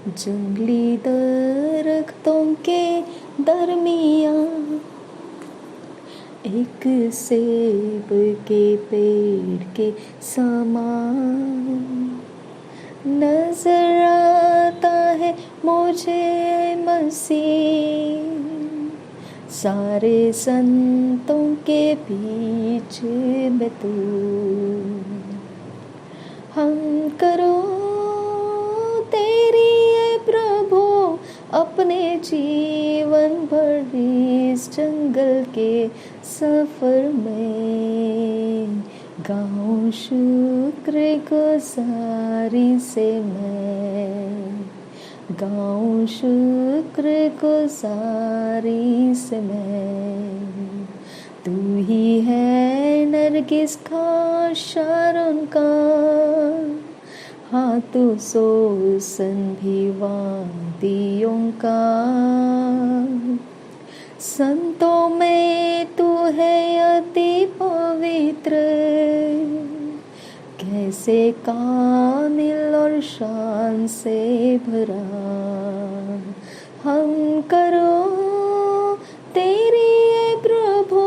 जंगली दरख्तों के दरमियाँ एक सेब के पेड़ के समान नजर आता है मुझे मसीह। सारे संतों के बीच में तू हम करो तेरी है प्रभु अपने जीवन भर इस जंगल के सफर में। गाऊं शुक्र गुजारी से मैं, गाऊं शुक्र गुजारी से मैं। तू ही है नरगिस का शारोन का, हाँ तू सोसन भी वादियों का। संतों में तू है अति पवित्र, कैसे कामिल और शान से भरा। हम करो तेरी है प्रभु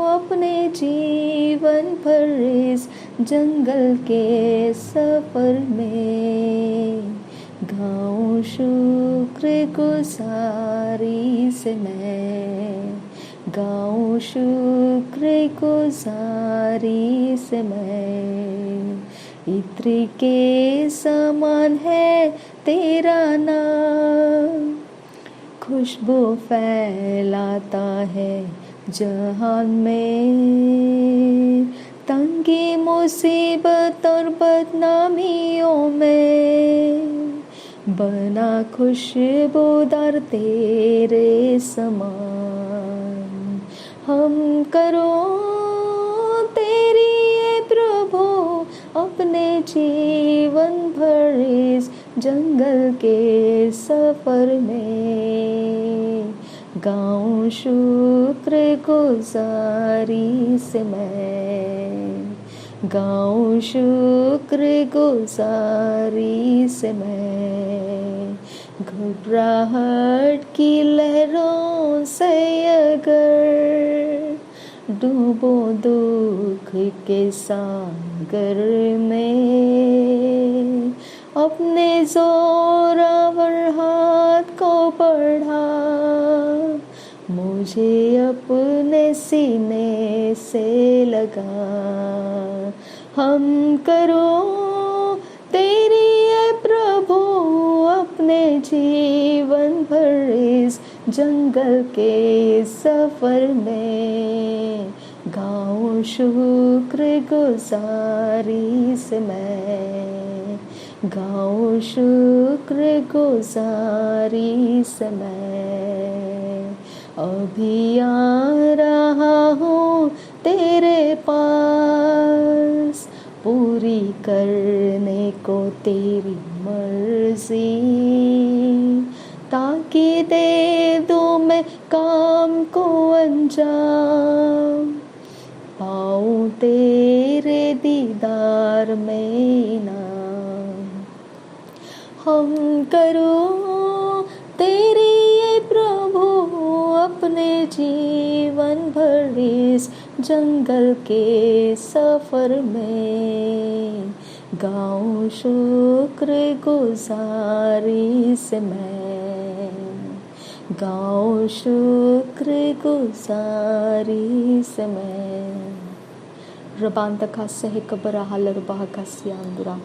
अपने जीवन भर इस जंगल के सफर में। गाऊं शुक्र गुजारी से मैं, गाऊं शुक्र गुजारी से मैं। इत्र के समान है तेरा नाम, खुशबू फैलाता है जहान में। तंगी मुसीबत और बदनामियों में बना खुशबूदार तेरे समान। हम करो तेरी है प्रभु अपने जीवन भर इस जंगल के सफर में। गाऊं शुक्र गुजारी से मैं, गाऊं शुक्र गुजारी से मैं। घबराहट की लहरों से अगर डूबो दुख के सागर में, अपने जोरावर हाथ को बढ़ा मुझे अपने सीने से लगा। हम करो तेरी है प्रभु अपने जीवन भर इस जंगल के सफर में। गाऊं शुक्र गुजारी से मैं, गाऊं शुक्र गुजारी से मैं। अभी आ रहा हूँ तेरे पास पूरी करने को तेरी मर्जी, ताकि दे दूँ मैं काम को अंजाम। पाऊँ तेरे दीदार में इनाम। हम करो तेरी ये प्रभु अपने जीवन भर इस जंगल के सफर में। गाऊं शुक्र गुजारी से मैं, गाऊं शुक्र गुजारी से मैं। रबान तका सह कबरा हालर बाह का सियांदुरा।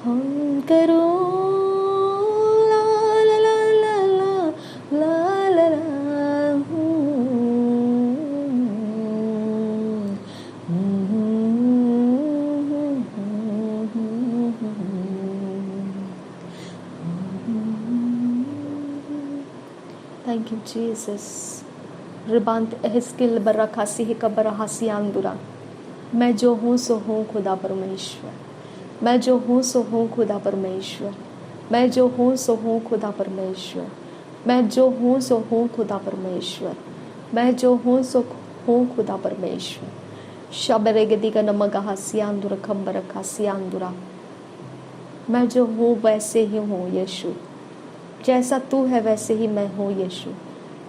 हम करो ला ला ला ला ला ला ला थैंक यू जीसस। रिबांत एहस्किल बर्रा खासी है कबरा हासियांदुरा। मैं जो हूँ सो हूँ खुदा परमेश्वर, मैं जो हूँ सो हूँ खुदा परमेश्वर, मैं जो हूँ सो हूँ खुदा परमेश्वर, मैं जो हूँ सो हूँ खुदा परमेश्वर, मैं जो हूँ सो हूँ खुदा परमेश्वर। शबरेगदी का नमगा हासियांदुरा खम्बर खासियांदुरा। मैं जो हूँ वैसे ही हूँ यीशु, जैसा तू है वैसे ही मैं हूँ यीशु।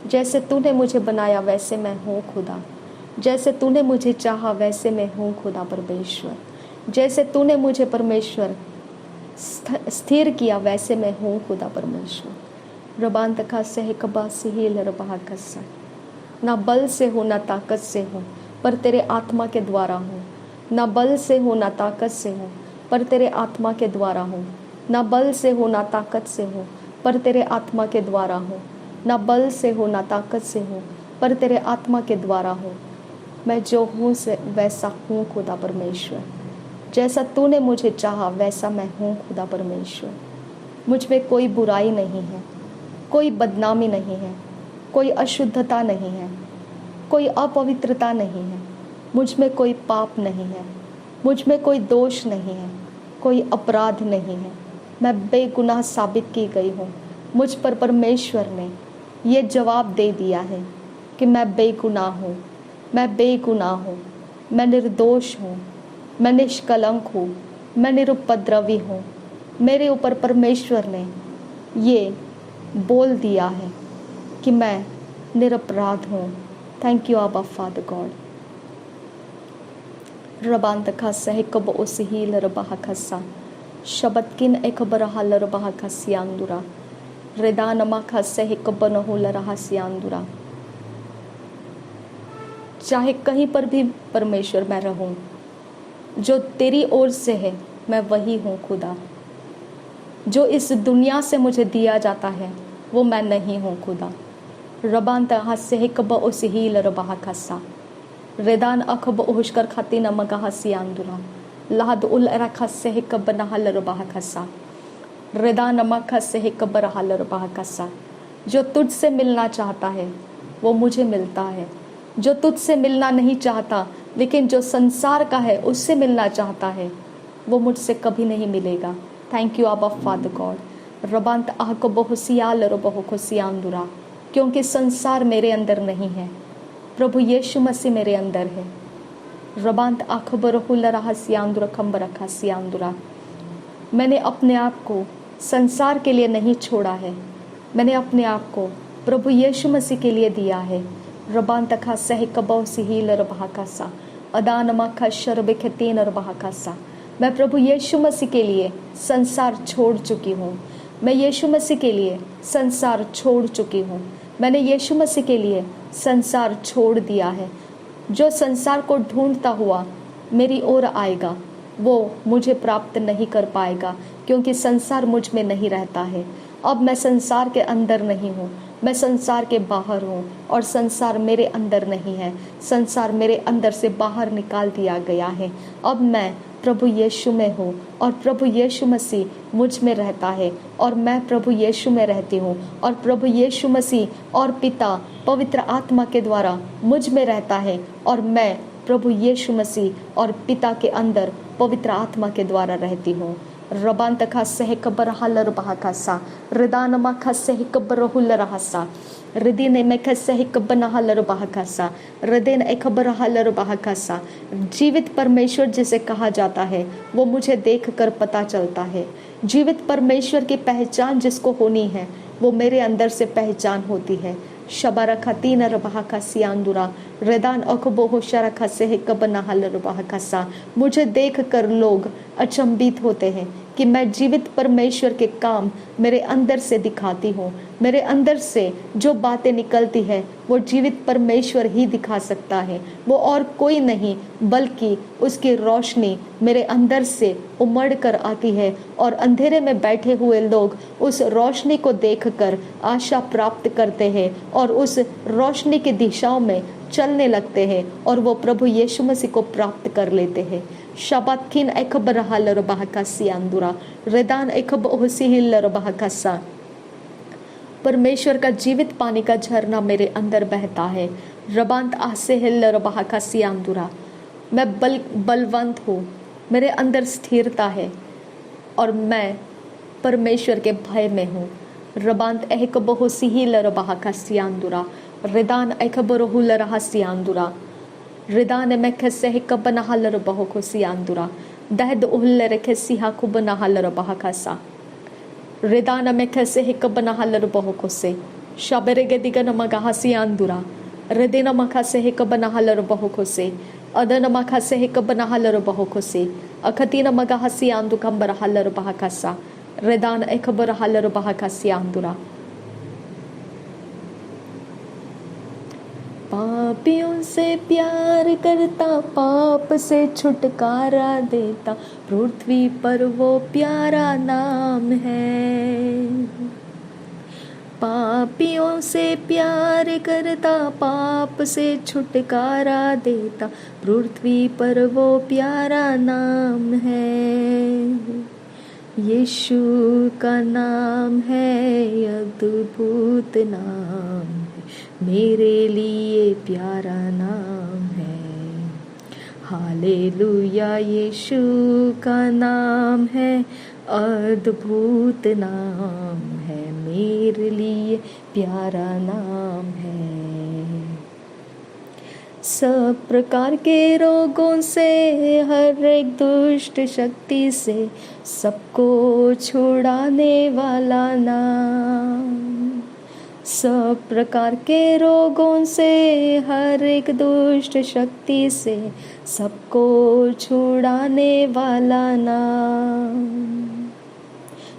जैसे तूने मुझे बनाया वैसे मैं हूँ खुदा। जैसे तूने मुझे चाहा वैसे मैं हूँ खुदा परमेश्वर। जैसे तूने मुझे परमेश्वर स्थिर किया वैसे मैं हूँ खुदा परमेश्वर। रबान तका से कबा सिहिल रबा कसा। ना बल से हो ना ताकत से हो पर तेरे आत्मा के द्वारा हो। ना बल से हो ना ताकत से हो पर तेरे आत्मा के द्वारा हो। ना बल से हो ना ताकत से हो पर तेरे आत्मा के द्वारा हो। ना बल से हो ना ताकत से हो पर तेरे आत्मा के द्वारा हो। मैं जो हूँ से वैसा हूँ खुदा परमेश्वर। जैसा तूने मुझे चाहा वैसा मैं हूँ खुदा परमेश्वर। मुझ में कोई बुराई नहीं है, कोई बदनामी नहीं है, कोई अशुद्धता नहीं है, कोई अपवित्रता नहीं है। मुझ में कोई पाप नहीं है, मुझ में कोई दोष नहीं है, कोई अपराध नहीं है। मैं बेगुनाह साबित की गई हूँ। मुझ पर परमेश्वर ने ये जवाब दे दिया है कि मैं बेगुनाह हूँ, मैं बेगुनाह हूँ, मैं निर्दोष हूँ, मैं निष्कलंक हूँ, मैं निरुपद्रवी हूँ। मेरे ऊपर परमेश्वर ने ये बोल दिया है कि मैं निरपराध हूँ। थैंक यू आबा फादर गॉड। रबान तका सह कब ओसहील रबाह खसा शबत किन एक बरहाल रबाह खसियांदुरा रेदानमा खसह कब नहुल रहा सियांदुरा। चाहे कहीं पर भी परमेश्वर मैं रहूं, जो तेरी ओर से है मैं वही हूँ खुदा। जो इस दुनिया से मुझे दिया जाता है वो मैं नहीं हूँ खुदा। रबान तहासे कब ओसहील रबाह खसा रेदान अखब ओहशकर खाती नमक हसियांदुरा लहद उल रखसे कब नहल रबाह खसा रेदान नमक खसे कब रहल रबाह खसा। जो तुझसे मिलना चाहता है वो मुझे मिलता है। जो तुझसे मिलना नहीं चाहता लेकिन जो संसार का है उससे मिलना चाहता है वो मुझसे कभी नहीं मिलेगा। थैंक यू आबा फादर गॉड। रबांत आह को बहुसियाल रबहो खुशियांदुरा। क्योंकि संसार मेरे अंदर नहीं है, प्रभु यीशु मसीह मेरे अंदर है। रबांत आखबरहुल रहा सियांदुरा खम्ब रखा सियांदुरा। मैंने अपने आप को संसार के लिए नहीं छोड़ा है, मैंने अपने आप को प्रभु यीशु मसीह के लिए दिया है। रबान तखा सह कबौ सिहील रबहा कासा अदान मखा शरब खतीन रबहा कासा। मैं प्रभु यीशु मसीह के लिए संसार छोड़ चुकी हूँ। मैं यीशु मसीह के लिए संसार छोड़ चुकी हूँ। मैंने यीशु मसीह के लिए संसार छोड़ दिया है। जो संसार को ढूंढता हुआ मेरी ओर आएगा वो मुझे प्राप्त नहीं कर पाएगा, क्योंकि संसार मुझ में नहीं रहता है। अब मैं संसार के अंदर नहीं हूँ, मैं संसार के बाहर हूँ और संसार मेरे अंदर नहीं है। संसार मेरे अंदर से बाहर निकाल दिया गया है। अब मैं प्रभु यीशु में हूँ और प्रभु यीशु मसीह मुझ में रहता है और मैं प्रभु यीशु में रहती हूँ और प्रभु यीशु मसीह और पिता पवित्र आत्मा के द्वारा मुझ में रहता है और मैं प्रभु यीशु मसीह और पिता के अंदर पवित्र आत्मा के द्वारा रहती हूँ। रबान तखा सह कबर हलर बहाकासा रिदान मखा सह कबर हुलर हसा रिदीन में सह कबन हलर बहाकासा रिदीन एकबर हलर बहाकासा। जीवित परमेश्वर जिसे कहा जाता है वो मुझे देखकर पता चलता है। जीवित परमेश्वर की पहचान जिसको होनी है वो मेरे अंदर से पहचान होती है। शबरखा तीन रबहा सियांदुरा रेदान अखबो होशरखा से कबना हल रबहा। मुझे देख कर लोग अचंभित होते हैं कि मैं जीवित परमेश्वर के काम मेरे अंदर से दिखाती हूँ। मेरे अंदर से जो बातें निकलती है वो जीवित परमेश्वर ही दिखा सकता है, वो और कोई नहीं, बल्कि उसकी रोशनी मेरे अंदर से उमड़ कर आती है और अंधेरे में बैठे हुए लोग उस रोशनी को देखकर आशा प्राप्त करते हैं और उस रोशनी की दिशाओं में चलने लगते हैं और वो प्रभु यीशु मसीह को प्राप्त कर लेते हैं। शबात किन एकबर हलर बहकासी अंदुरा रेदान एकब ओहसिहिलर बहकासा। परमेश्वर का जीवित पानी का झरना मेरे अंदर बहता है। रबांत आसे हिलर बहकासी अंदुरा। मैं बलवंत हूँ, मेरे अंदर स्थिरता है और मैं परमेश्वर के भय में हूँ। रबांत एकब ओहसिहिलर बहकासी अंदुरा रिदान एकबर हुलर हसियांदुरा रिदान में खसे कबन हलर बहो खुशियांदुरा दहद उहलर खसिहा Cuban huller बहकासा। Redana mekase hikabana halar bohokose. Shaberege digana magahasi andura. Redena makase hikabana halar bohokose. Adana makase hikabana halar bohokose. Akatina magahasi andu kambara halar bahakasa. Redana ekabara halar bahakasi andura. पापियों से प्यार करता, पाप से छुटकारा देता, पृथ्वी पर वो प्यारा नाम है। पापियों से प्यार करता, पाप से छुटकारा देता, पृथ्वी पर वो प्यारा नाम है। यीशु का नाम है अद्भुत नाम, मेरे लिए प्यारा नाम है। हालेलुया, यीशु का नाम है अद्भुत नाम है, मेरे लिए प्यारा नाम है। सब प्रकार के रोगों से, हर एक दुष्ट शक्ति से, सबको छुड़ाने वाला नाम। सब प्रकार के रोगों से, हर एक दुष्ट शक्ति से, सबको छुड़ाने वाला नाम।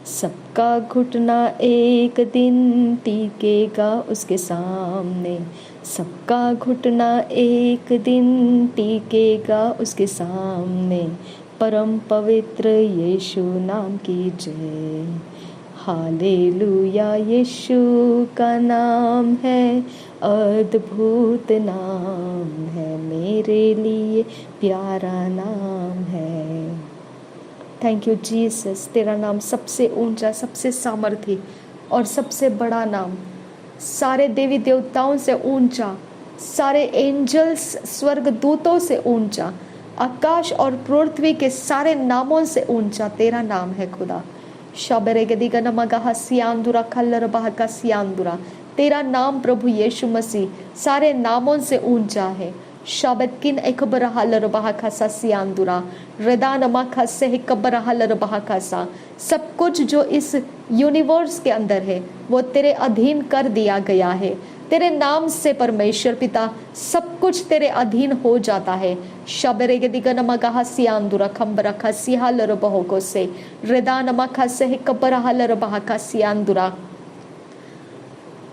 सबका घुटना एक दिन टिकेगा उसके सामने, सबका घुटना एक दिन टिकेगा उसके सामने। परम पवित्र यीशु नाम की जय। हालेलुया, यीशु का नाम है अद्भुत नाम है, मेरे लिए प्यारा नाम है। थैंक यू जीसस, तेरा नाम सबसे ऊंचा, सबसे सामर्थी और सबसे बड़ा नाम, सारे देवी देवताओं से ऊंचा, सारे एंजल्स स्वर्ग दूतों से ऊंचा, आकाश और पृथ्वी के सारे नामों से ऊंचा तेरा नाम है खुदा। तेरा नाम प्रभु यीशु मसीह सारे नामों से ऊंचा है। शाबतकिन एकबरहलर बहाकासा सियांदुरा रदानमा खसे एकबरहलर बहाकासा। सब कुछ जो इस यूनिवर्स के अंदर है वो तेरे अधीन कर दिया गया है। तेरे नाम से परमेश्वर पिता सब कुछ तेरे अधीन हो जाता है। शबरे दिगनमा गहा सियांदुरा खंबरा खसिहालर बहोको से रदानमा खसे एकबरहलर बहाका सियांदुरा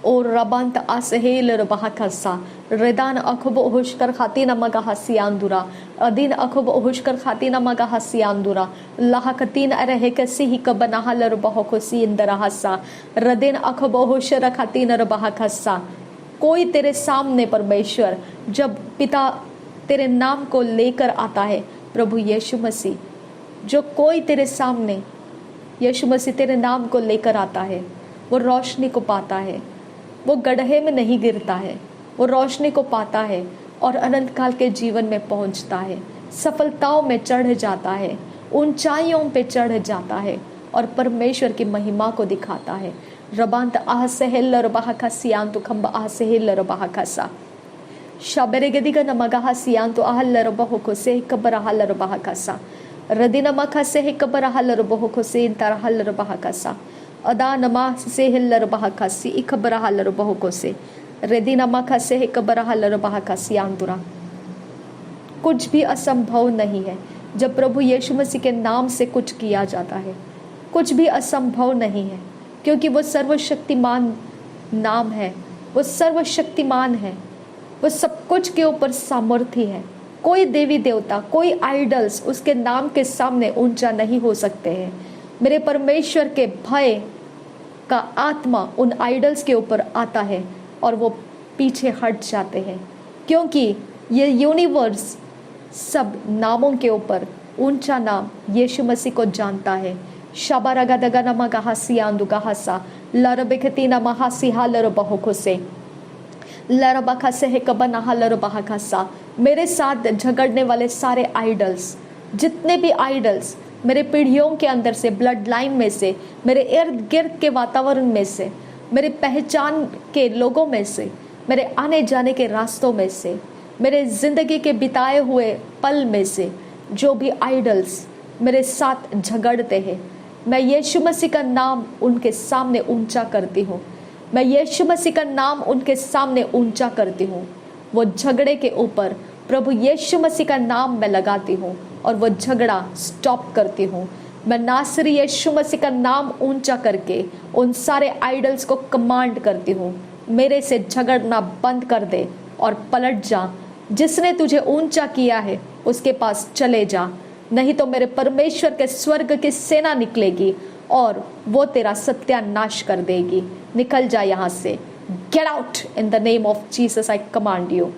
और रबंत असहेलर बहाकसा रेदान अखब ओहुशकर खातीना मगा हसियांदुरा अदीन अखब ओहुशकर खातीना मगा हसियांदुरा लहकतीन अरहे कसी ही कबनाहलर बहोकोसी इंदरहसा रदेन अखब ओहुशर खातीनर बहाकसा। कोई तेरे सामने परमेश्वर जब पिता तेरे नाम को लेकर आता है प्रभु यीशु मसीह, जो कोई तेरे सामने यीशु मसीह तेरे नाम को लेकर आता है वो रोशनी को पाता है, वो गड्ढे में नहीं गिरता है, वो रोशनी को पाता है और अनंत काल के जीवन में पहुंचता है, सफलताओं में चढ़ जाता है, ऊंचाइयों पे चढ़ जाता है और परमेश्वर की महिमा को दिखाता है। रबांत आहसेहलर बहाका सियांतु खंब आहसेहलर बहाका सा शबरेगदिग नमगाह सियांतु आहलर बहोको से कबर आहलर बहाका सा रदिन मखा से कबर आहलर बहोको से तरहलर बहाका सा अदा नमा से हिल्लर बहाका सी इखबर आहलर बहोको से रेदी नमखा से कबर आहलर बहाका सियांतुरा। कुछ भी असंभव नहीं है जब प्रभु यीशु मसीह के नाम से कुछ किया जाता है। कुछ भी असंभव नहीं है क्योंकि वो सर्वशक्तिमान नाम है, वो सर्वशक्तिमान है, वो सब कुछ के ऊपर सामर्थ्य है। कोई देवी देवता, कोई आइडल्स उसके नाम के सामने ऊंचा नहीं हो सकते हैं। मेरे परमेश्वर के भय का आत्मा उन आइडल्स के ऊपर आता है और वो पीछे हट जाते हैं, क्योंकि ये यूनिवर्स सब नामों के ऊपर ऊंचा नाम यीशु मसीह को जानता है। शबरगदगनमा गहसियांदु गहसा लरबेखतीना महासिहालर बहोकोसे लरबखसे है कबनाहलर बहकसा। मेरे साथ झगड़ने वाले सारे आइडल्स, जितने भी आइडल्स मेरे पीढ़ियों के अंदर से, ब्लड लाइन में से, मेरे इर्द गिर्द के वातावरण में से, मेरे पहचान के लोगों में से, मेरे आने जाने के रास्तों में से, मेरे जिंदगी के बिताए हुए पल में से जो भी आइडल्स मेरे साथ झगड़ते हैं, मैं यीशु मसीह का नाम उनके सामने ऊंचा करती हूँ। मैं यीशु मसीह का नाम उनके सामने ऊंचा करती हूँ। वो झगड़े के ऊपर प्रभु यीशु मसीह का नाम मैं लगाती हूँ और वो झगड़ा स्टॉप करती हूँ। मैं नासरी यीशु मसीह का नाम ऊंचा करके उन सारे आइडल्स को कमांड करती हूँ, मेरे से झगड़ना बंद कर दे और पलट जा। जिसने तुझे ऊंचा किया है उसके पास चले जा, नहीं तो मेरे परमेश्वर के स्वर्ग की सेना निकलेगी और वो तेरा सत्यानाश कर देगी। निकल जा यहाँ से। Get out in the name of Jesus I command you.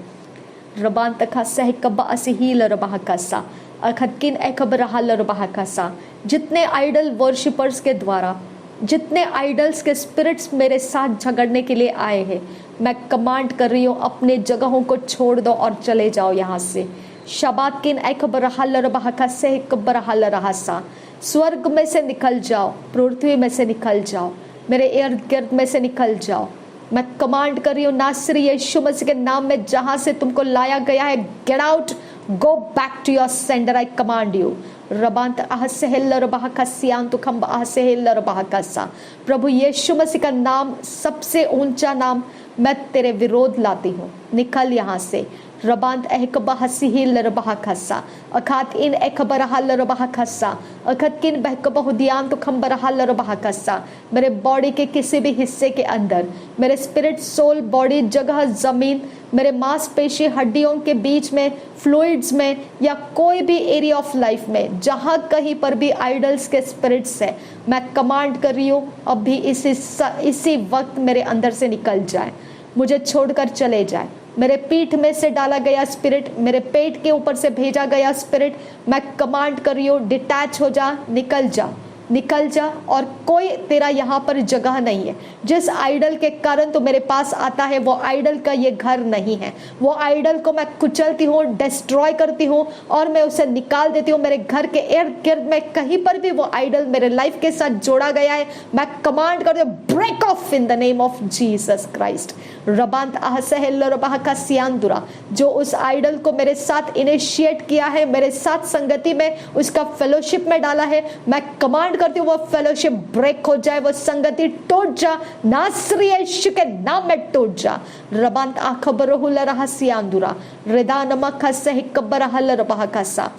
रबान तखा सह कब्बा असिहील रबाहकासा अखकिन एकबरहाल रबाहकासा। जितने आइडल वर्शिपर्स के द्वारा, जितने आइडल्स के स्पिरिट्स मेरे साथ झगड़ने के लिए आए हैं, मैं कमांड कर रही हूँ अपने जगहों को छोड़ दो और चले जाओ यहाँ से। शबाकिन एकबरहाल रबाहकासा एकबरहाल रहासा। स्वर्ग में से निकल जाओ, पृथ्वी में से निकल जाओ, मेरे इर्द गिर्द में से निकल जाओ। मैं कमांड कर रही हूँ नासरी यीशु मसीह के नाम में, जहां से तुमको लाया गया है, get out, go back to your sender I command you. रबांत आहसेहेल रबाहकासियान तो खंब आहसेहेल रबाहकासा। प्रभु यीशु मसीह का नाम सबसे ऊंचा नाम, मैं तेरे विरोध लाती हूँ, निकल यहाँ से। रबांत एहकबा हसीहिल रबाहकासा अखात इन एखबरहाल रबाहकासा अखतकिन बहकबा हुदियान तो खंबरहाल रबाहकासा। मेरे बॉडी के किसी भी हिस्से के अंदर, मेरे स्पिरिट, सोल, बॉडी, जगह, जमीन, मेरे मांसपेशी, हड्डियों के बीच में, फ्लूइड्स में, या कोई भी एरिया ऑफ लाइफ में जहां कहीं पर भी आइडल्स के स्पिरिट्स है, मैं कमांड कर रही हूँ अभी इसी वक्त मेरे अंदर से निकल जाए, मुझे छोड़कर चले जाए। मेरे पीठ में से डाला गया स्पिरिट, मेरे पेट के ऊपर से भेजा गया स्पिरिट, मैं कमांड कर रही हूँ डिटैच हो जा, निकल जा, निकल जा, और कोई तेरा यहाँ पर जगह नहीं है। जिस आइडल के कारण तो मेरे पास आता है वो आइडल का ये घर नहीं है। वो आइडल को मैं कुचलती हूँ, डिस्ट्रॉय करती हूँ और मैं उसे निकाल देती हूँ। मेरे घर के इर्द गिर्द में कहीं पर भी वो आइडल मेरे लाइफ के साथ जोड़ा गया है, मैं कमांड करती हूँ, break off in the name of Jesus Christ. रबांत आहसेहेल रबाहकासियान। जो उस आइडल को मेरे साथ इनिशिएट किया है, मेरे साथ संगति में, उसका फेलोशिप में डाला है, मैं कमांड करती हूँ वो फेलोशिप ब्रेक हो जाए, वो संगति टूट जा, नासरी यीशु के नाम में टूट जा। रबांत आखबरहुल रहसियांदुरा रिदानमा खसे हिकबरहल रबाहकासा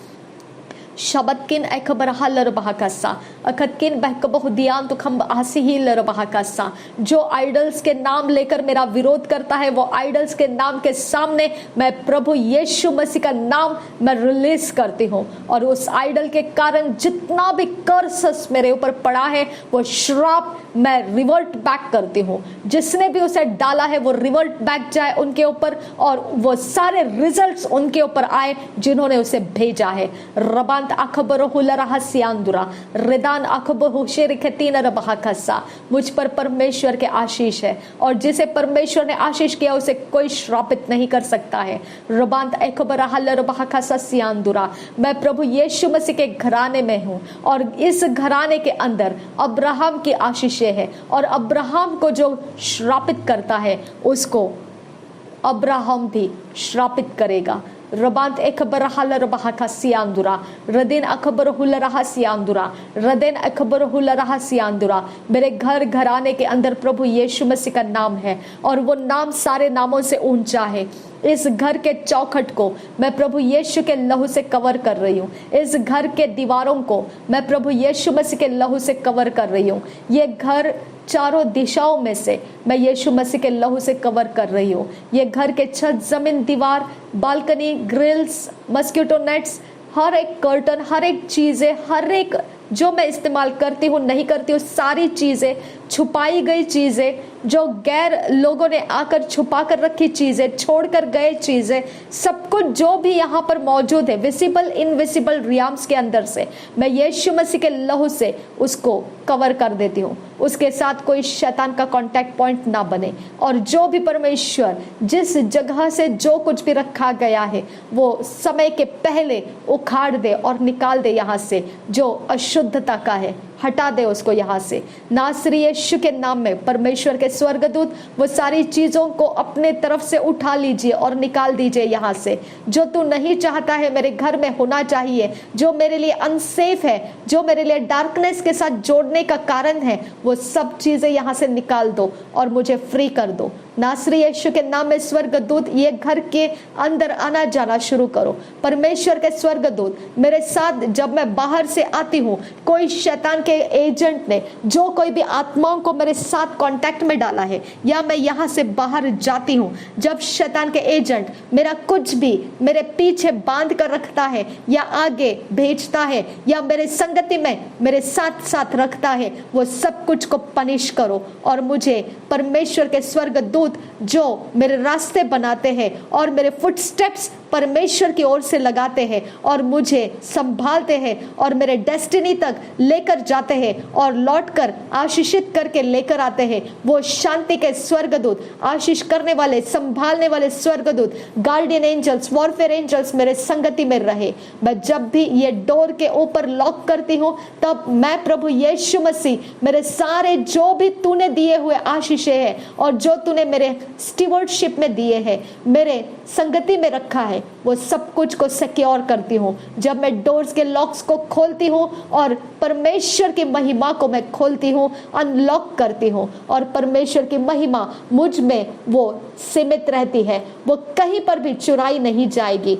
शबतकिन एकबरहल रबाहकासा अखतकिन बहकबहुदियान तो खंब आसिहिल रबाहकासा। जो आइडल्स के नाम लेकर मेरा विरोध करता है, वो आइडल्स के नाम के सामने मैं प्रभु यीशु मसीह का नाम मैं रिलीज करती हूँ, और उस आइडल के कारण जितना भी कर्सस मेरे ऊपर पड़ा है, वो श्राप मैं रिवर्ट बैक करती हूँ। जिसने भी उसे डाला है वो रिवर्ट बैक जाए उनके ऊपर, और वो सारे रिजल्ट्स उनके ऊपर आए जिन्होंने उसे भेजा है। रबान अखबरहुल रहसियांदुरा रिदान अखबहुशेरिकतीन रबाहकासा। मुझ पर परमेश्वर के आशीष है, और जिसे परमेश्वर ने आशीष किया उसे कोई श्रापित नहीं कर सकता है। रबांत अखबरहल रबाहकासा सियांदुरा। मैं प्रभु यीशु मसीह के घराने में हूँ, और इस घराने के अंदर अब्राहम की आशीषें है, और अब्राहम को जो श्रापित करता है उसको अब्राहम भी श्रापित करेगा। रबांत अखबरहल रबाहकासियांदुरा रदेन अखबरहुल रहसियांदुरा रदेन अखबरहुल रहसियांदुरा। मेरे घर घराने के अंदर प्रभु यीशु मसीह का नाम है, और वो नाम सारे नामों से ऊंचा है। इस घर के चौखट को मैं प्रभु यीशु के लहू से कवर कर रही हूँ। इस घर के दीवारों को मैं प्रभु यीशु मसीह के लहू से कवर कर रही हूँ। ये घर चारों दिशाओं में से मैं यीशु मसीह के लहू से कवर कर रही हूँ। ये घर के छत, जमीन, दीवार, बालकनी, ग्रिल्स, मस्किटो नेट्स, हर एक कर्टन, हर एक चीजें, हर एक जो मैं इस्तेमाल करती हूँ नहीं करती हूँ, सारी चीजें, छुपाई गई चीजें, जो गैर लोगों ने आकर छुपा कर रखी चीजें, छोड़कर गए चीजें, सब कुछ जो भी यहाँ पर मौजूद है, विजिबल इनविजिबल रियाम्स के अंदर से मैं यीशु मसीह के लहू से उसको कवर कर देती हूँ। उसके साथ कोई शैतान का कांटेक्ट पॉइंट ना बने, और जो भी परमेश्वर जिस जगह से जो कुछ भी रखा गया है वो समय के पहले उखाड़ दे और निकाल दे यहाँ से, जो अशुद्धता का है, हटा दे उसको यहाँ से नासरी यीशु के नाम में। परमेश्वर के स्वर्गदूत वो सारी चीजों को अपने तरफ से उठा लीजिए और निकाल दीजिए यहाँ से। जो तू नहीं चाहता है मेरे घर में होना चाहिए, जो मेरे लिए अनसेफ है, जो मेरे लिए डार्कनेस के साथ जोड़ने का कारण है, वो सब चीजें यहाँ से निकाल दो और मुझे फ्री कर दो। नासरी यीशु के नाम में स्वर्गदूत ये घर के अंदर आना जाना शुरू करो। परमेश्वर के स्वर्गदूत मेरे साथ जब मैं बाहर से आती हूँ, कोई शैतान के एजेंट ने जो कोई भी आत्माओं को मेरे साथ कांटेक्ट में डाला है, या मैं यहाँ से बाहर जाती हूँ, जब शैतान के एजेंट मेरा कुछ भी मेरे पीछे बांध कर रखता है या आगे भेजता है या मेरे संगति में मेरे साथ साथ रखता है, वो सब कुछ को पनिश करो और मुझे परमेश्वर के स्वर्गदूत जो मेरे रास्ते बनाते हैं और मेरे फुटस्टेप्स परमेश्वर की ओर से लगाते हैं और मुझे संभालते हैं और मेरे डेस्टिनी तक लेकर जाते हैं और लौटकर आशीषित करके लेकर आते हैं, वो शांति के स्वर्गदूत, आशीष करने वाले, संभालने वाले स्वर्गदूत, गार्डियन एंजल्स, वॉरफेयर एंजल्स मेरे संगति में रहे। मैं जब भी ये डोर के ऊपर लॉक करती हूँ, तब मैं प्रभु यीशु मसीह मेरे सारे जो भी तूने दिए हुए आशीषें हैं और जो तूने मेरे स्टीवर्डशिप में दिए हैं, मेरे संगति में रखा है, वो सब कुछ को सिक्योर करती हूँ। जब मैं डोर्स के लॉक्स को खोलती हूँ और परमेश्वर की महिमा को मैं खोलती हूँ, अनलॉक करती हूँ, और परमेश्वर की महिमा मुझ में वो सीमित रहती है, वो कहीं पर भी चुराई नहीं जाएगी।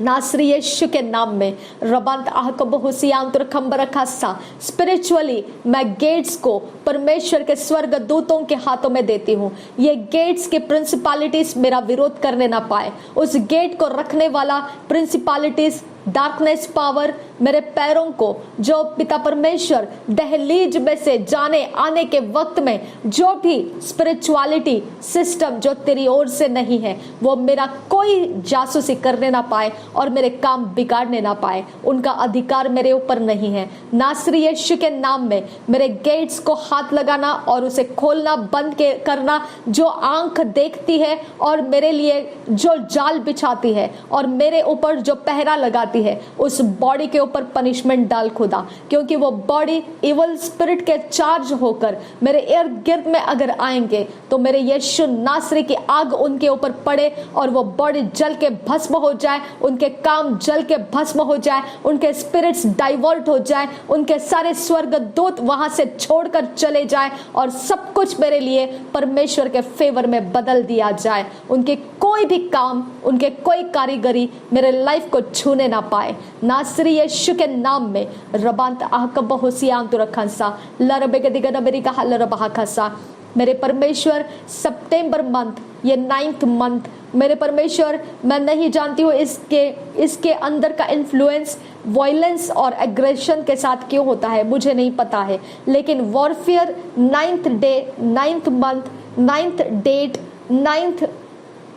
नासरी यीशु के नाम में रबंत आहकबहुसियांतर खंबरखासा स्पिरिचुअली मैं गेट्स को परमेश्वर के स्वर्ग दूतों के हाथों में देती हूँ। ये गेट्स के प्रिंसिपलिटीज मेरा विरोध करने ना पाए। उस गेट को रखने वाला प्रिंसिपलिटीज, डार्कनेस पावर मेरे पैरों को, जो पिता परमेश्वर दहलीज में से जाने आने के वक्त में जो भी स्पिरिचुअलिटी सिस्टम जो तेरी ओर से नहीं है, वो मेरा कोई जासूसी करने ना पाए और मेरे काम बिगाड़ने ना पाए। उनका अधिकार मेरे ऊपर नहीं है। नासरी यीशु के नाम में मेरे गेट्स को हाथ लगाना और उसे खोलना बंद करना, जो आंख देखती है और मेरे लिए जो जाल बिछाती है और मेरे ऊपर जो पहरा लगाती है, उस बॉडी के ऊपर पनिशमेंट डाल खुदा, क्योंकि वो बॉडी इवल स्पिरिट के चार्ज होकर मेरे इर्द गिर्द में अगर आएंगे तो मेरे यीशु नासरी की आग उनके ऊपर पड़े और वो बॉडी जल के भस्म हो जाए, उनके काम जल के भस्म हो जाए, उनके स्पिरिट्स डाइवर्ट हो जाए, उनके सारे स्वर्गदूत वहां से छोड़कर चले जाए और सब कुछ मेरे लिए परमेश्वर के फेवर में बदल दिया जाए। उनके कोई भी काम, उनके कोई कारीगरी मेरे लाइफ को छूने ना पाए। नासरी यीशु के नाम में रबांत आहकब होसियांतु खंसा लरबे दिगद मेरी कहा लरबहा खसा। मेरे परमेश्वर सितंबर मंथ, ये 9th मंथ, मेरे परमेश्वर मैं नहीं जानती हूँ इसके अंदर का इन्फ्लुएंस वायलेंस और एग्रेशन के साथ क्यों होता है, मुझे नहीं पता है, लेकिन warfare 9th day, 9th month, 9th date, 9th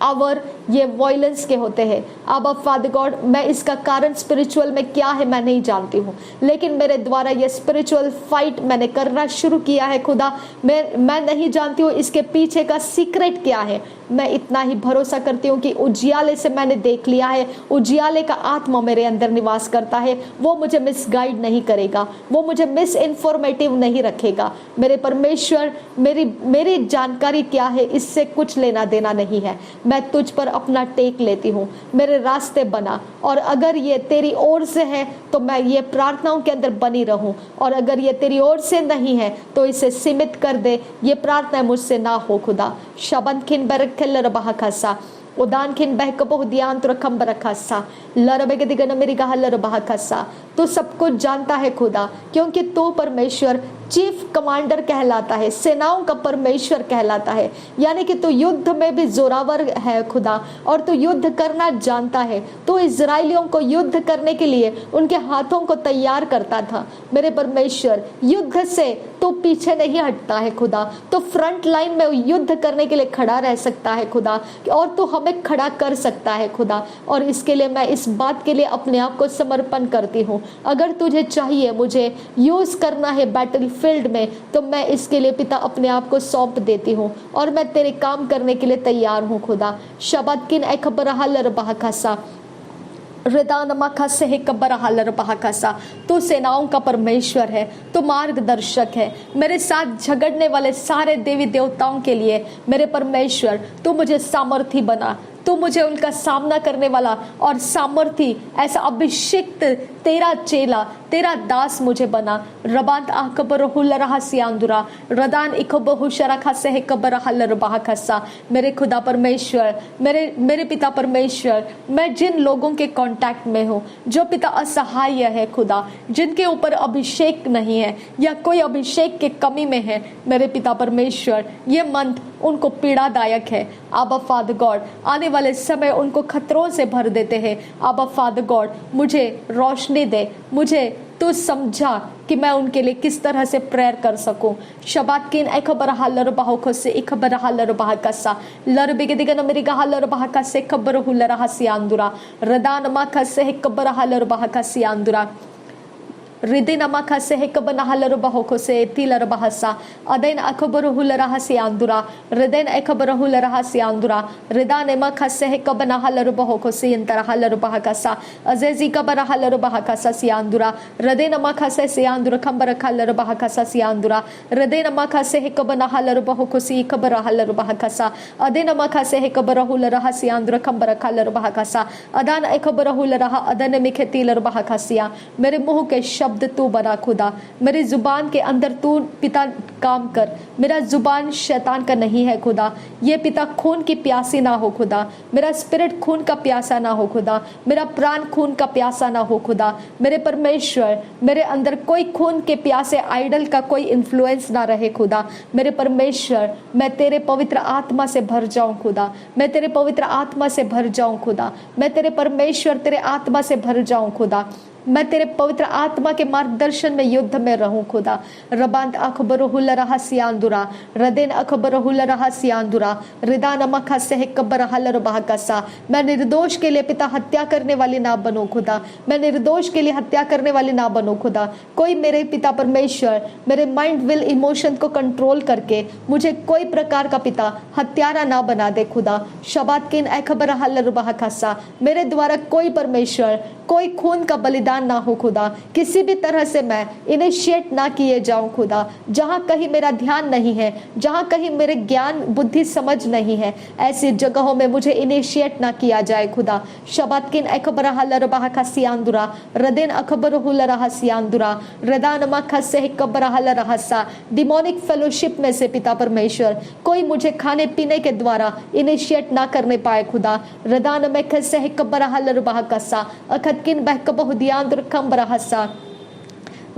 hour ये वायलेंस के होते हैं। अब फादर गॉड, मैं इसका कारण स्पिरिचुअल में क्या है मैं नहीं जानती हूँ, लेकिन मेरे द्वारा ये स्पिरिचुअल फाइट मैंने करना शुरू किया है खुदा। मैं नहीं जानती हूँ इसके पीछे का सीक्रेट क्या है। मैं इतना ही भरोसा करती हूँ कि उजियाले से मैंने देख लिया है, उजियाले का आत्मा मेरे अंदर निवास करता है, वो मुझे मिसगाइड नहीं करेगा, वो मुझे मिस इन्फॉर्मेटिव नहीं रखेगा। मेरे परमेश्वर, मेरी जानकारी क्या है इससे कुछ लेना देना नहीं है। मैं तुझ पर अपना टेक लेती हूँ, मेरे रास्ते बना, और अगर ये तेरी ओर से है तो मैं ये प्रार्थनाओं के अंदर बनी रहूं, और अगर ये तेरी ओर से नहीं है तो इसे सीमित कर दे, ये प्रार्थना मुझसे ना हो खुदा। शबन खिन बरखल रबहा खसा उदान खिन बहकबो ध्यान तो रखम बरखासा लरबे के दिगन मेरी कहा लरबहा खसा। तू सब कुछ जानता है खुदा, क्योंकि तू परमेश्वर चीफ कमांडर कहलाता है, सेनाओं का परमेश्वर कहलाता है, यानी कि तू युद्ध में भी जोरावर है खुदा, और तू युद्ध करना जानता है। तू इजराइलियों को युद्ध करने के लिए उनके हाथों को तैयार करता था। मेरे परमेश्वर, युद्ध से तू पीछे नहीं हटता है खुदा, तो फ्रंट लाइन में युद्ध करने के लिए खड़ा रह सकता है खुदा, और तू हमें खड़ा कर सकता है खुदा। और इसके लिए मैं इस बात के लिए अपने आप को समर्पण करती हूँ। अगर तुझे चाहिए मुझे यूज करना है बैटल फील्ड में, तो मैं इसके लिए पिता अपने आप को सौंप देती हूँ और मैं तेरे काम करने के लिए तैयार हूँ खुदा। शबद किन खसा रिदानमा से हे कब्बरा हालर बहाकासा। तू सेनाओं का परमेश्वर है, तू मार्गदर्शक है। मेरे साथ झगड़ने वाले सारे देवी देवताओं के लिए मेरे परमेश्वर तू मुझे सामर्थी बना, तू मुझे उनका सामना करने वाला और सामर्थी ऐसा अभिषिक्त तेरा चेला, तेरा दास मुझे बना। रबांत आकबर हुलरहा सियांदुरा रदान इकबहु शरखा से हे कबर हलर बहाकसा। मेरे खुदा परमेश्वर, मेरे पिता परमेश्वर, मैं जिन लोगों के कांटेक्ट में हूँ जो पिता असहाय है खुदा, जिनके ऊपर अभिषेक नहीं है या कोई अभिषेक के कमी में है, मेरे पिता परमेश्वर ये मंथ उनको पीड़ादायक है। आबा फादर गॉड, आने वाले समय उनको खतरों से भर देते हैं। आबा फादर गॉड, मुझे रोशनी दे, मुझे तू समझा कि मैं उनके लिए किस तरह से प्रेयर कर सकूं। शबात किन खबर हालर बाहो को से खबर हालर बाह कसा लर बिगे दिगन मेरी हालर बाह का से खबर हुलर हसियांदुरा रदान मा का से खबर हालर बाह का सियांदुरा रिदिनमा खसे हेकबना हलर बहोको से तिलर बहसा अदैन अखबर हुलर हसियांदुरा रिदैन अखबर हुलर हसियांदुरा रिदान एमा खसे हेकबना हलर बहोको से यंतर हलर बहकसा अजेजी कबर हलर बहकसा सियांदुरा रिदैनमा खसे सियांदुरा खंबर हलर बहकसा सियांदुरा रिदैनमा खसे हेकबना हलर बहोको से खबर हलर बहकसा अदैनमा खसे हेकबर हुलर हसियांदुरा खंबर हलर बहकसा अदान अखबर हुलर अदन मिखे तिलर बहकसिया। मेरे मुंह के शब्द तू बना खुदा, मेरी जुबान के अंदर तू पिता काम कर। मेरा जुबान शैतान का नहीं है खुदा, ये पिता खून की प्यासी ना हो खुदा, मेरा स्पिरिट खून का प्यासा ना हो खुदा, मेरा प्राण खून का प्यासा ना हो खुदा। मेरे परमेश्वर, मेरे अंदर कोई खून के प्यासे आइडल का कोई इन्फ्लुएंस ना रहे खुदा। मेरे परमेश्वर, मैं तेरे पवित्र आत्मा से भर जाऊं खुदा, मैं तेरे पवित्र आत्मा से भर जाऊं खुदा, मैं तेरे परमेश्वर तेरे आत्मा से भर जाऊं खुदा, मैं तेरे पवित्र आत्मा के मार्गदर्शन में युद्ध में रहूं खुदा। रबांत अखबर हुलर हसियांदुरा रदेन अखबर हुलर हसियांदुरा रिदान मखा से कबर हलर बहकसा। मैं निर्दोष के लिए पिता हत्या करने वाली ना बनूं खुदा, मैं निर्दोष के लिए हत्या करने वाली ना बनूं खुदा। कोई मेरे पिता परमेश्वर मेरे माइंड विल इमोशन को कंट्रोल करके मुझे कोई प्रकार का पिता हत्यारा ना बना दे खुदा। शबात किन अखबर हलर बहकसा, मेरे द्वारा कोई परमेश्वर कोई खून का बलिदान ना हो खुदा, किसी भी तरह से मैं इनिशिएट ना किए जाऊं खुदा। जहां कहीं मेरा ध्यान नहीं है, जहां कहीं मेरे ज्ञान बुद्धि समझ नहीं है, ऐसी जगहों में मुझे इनिशिएट ना किया जाए खुदा। शबात किन अखबर हलर बहका सियांदुरा रदेन अखबर हुलर हसियांदुरा रदान मखा से कबर हलर हसा। डिमोनिक फेलोशिप में से पिता परमेश्वर कोई मुझे खाने पीने के द्वारा इनिशिएट ना करने पाए खुदा। रदान में खसे कबर हलर बहकसा अखतकिन बहक बहुदियांद्र कम बरहसा।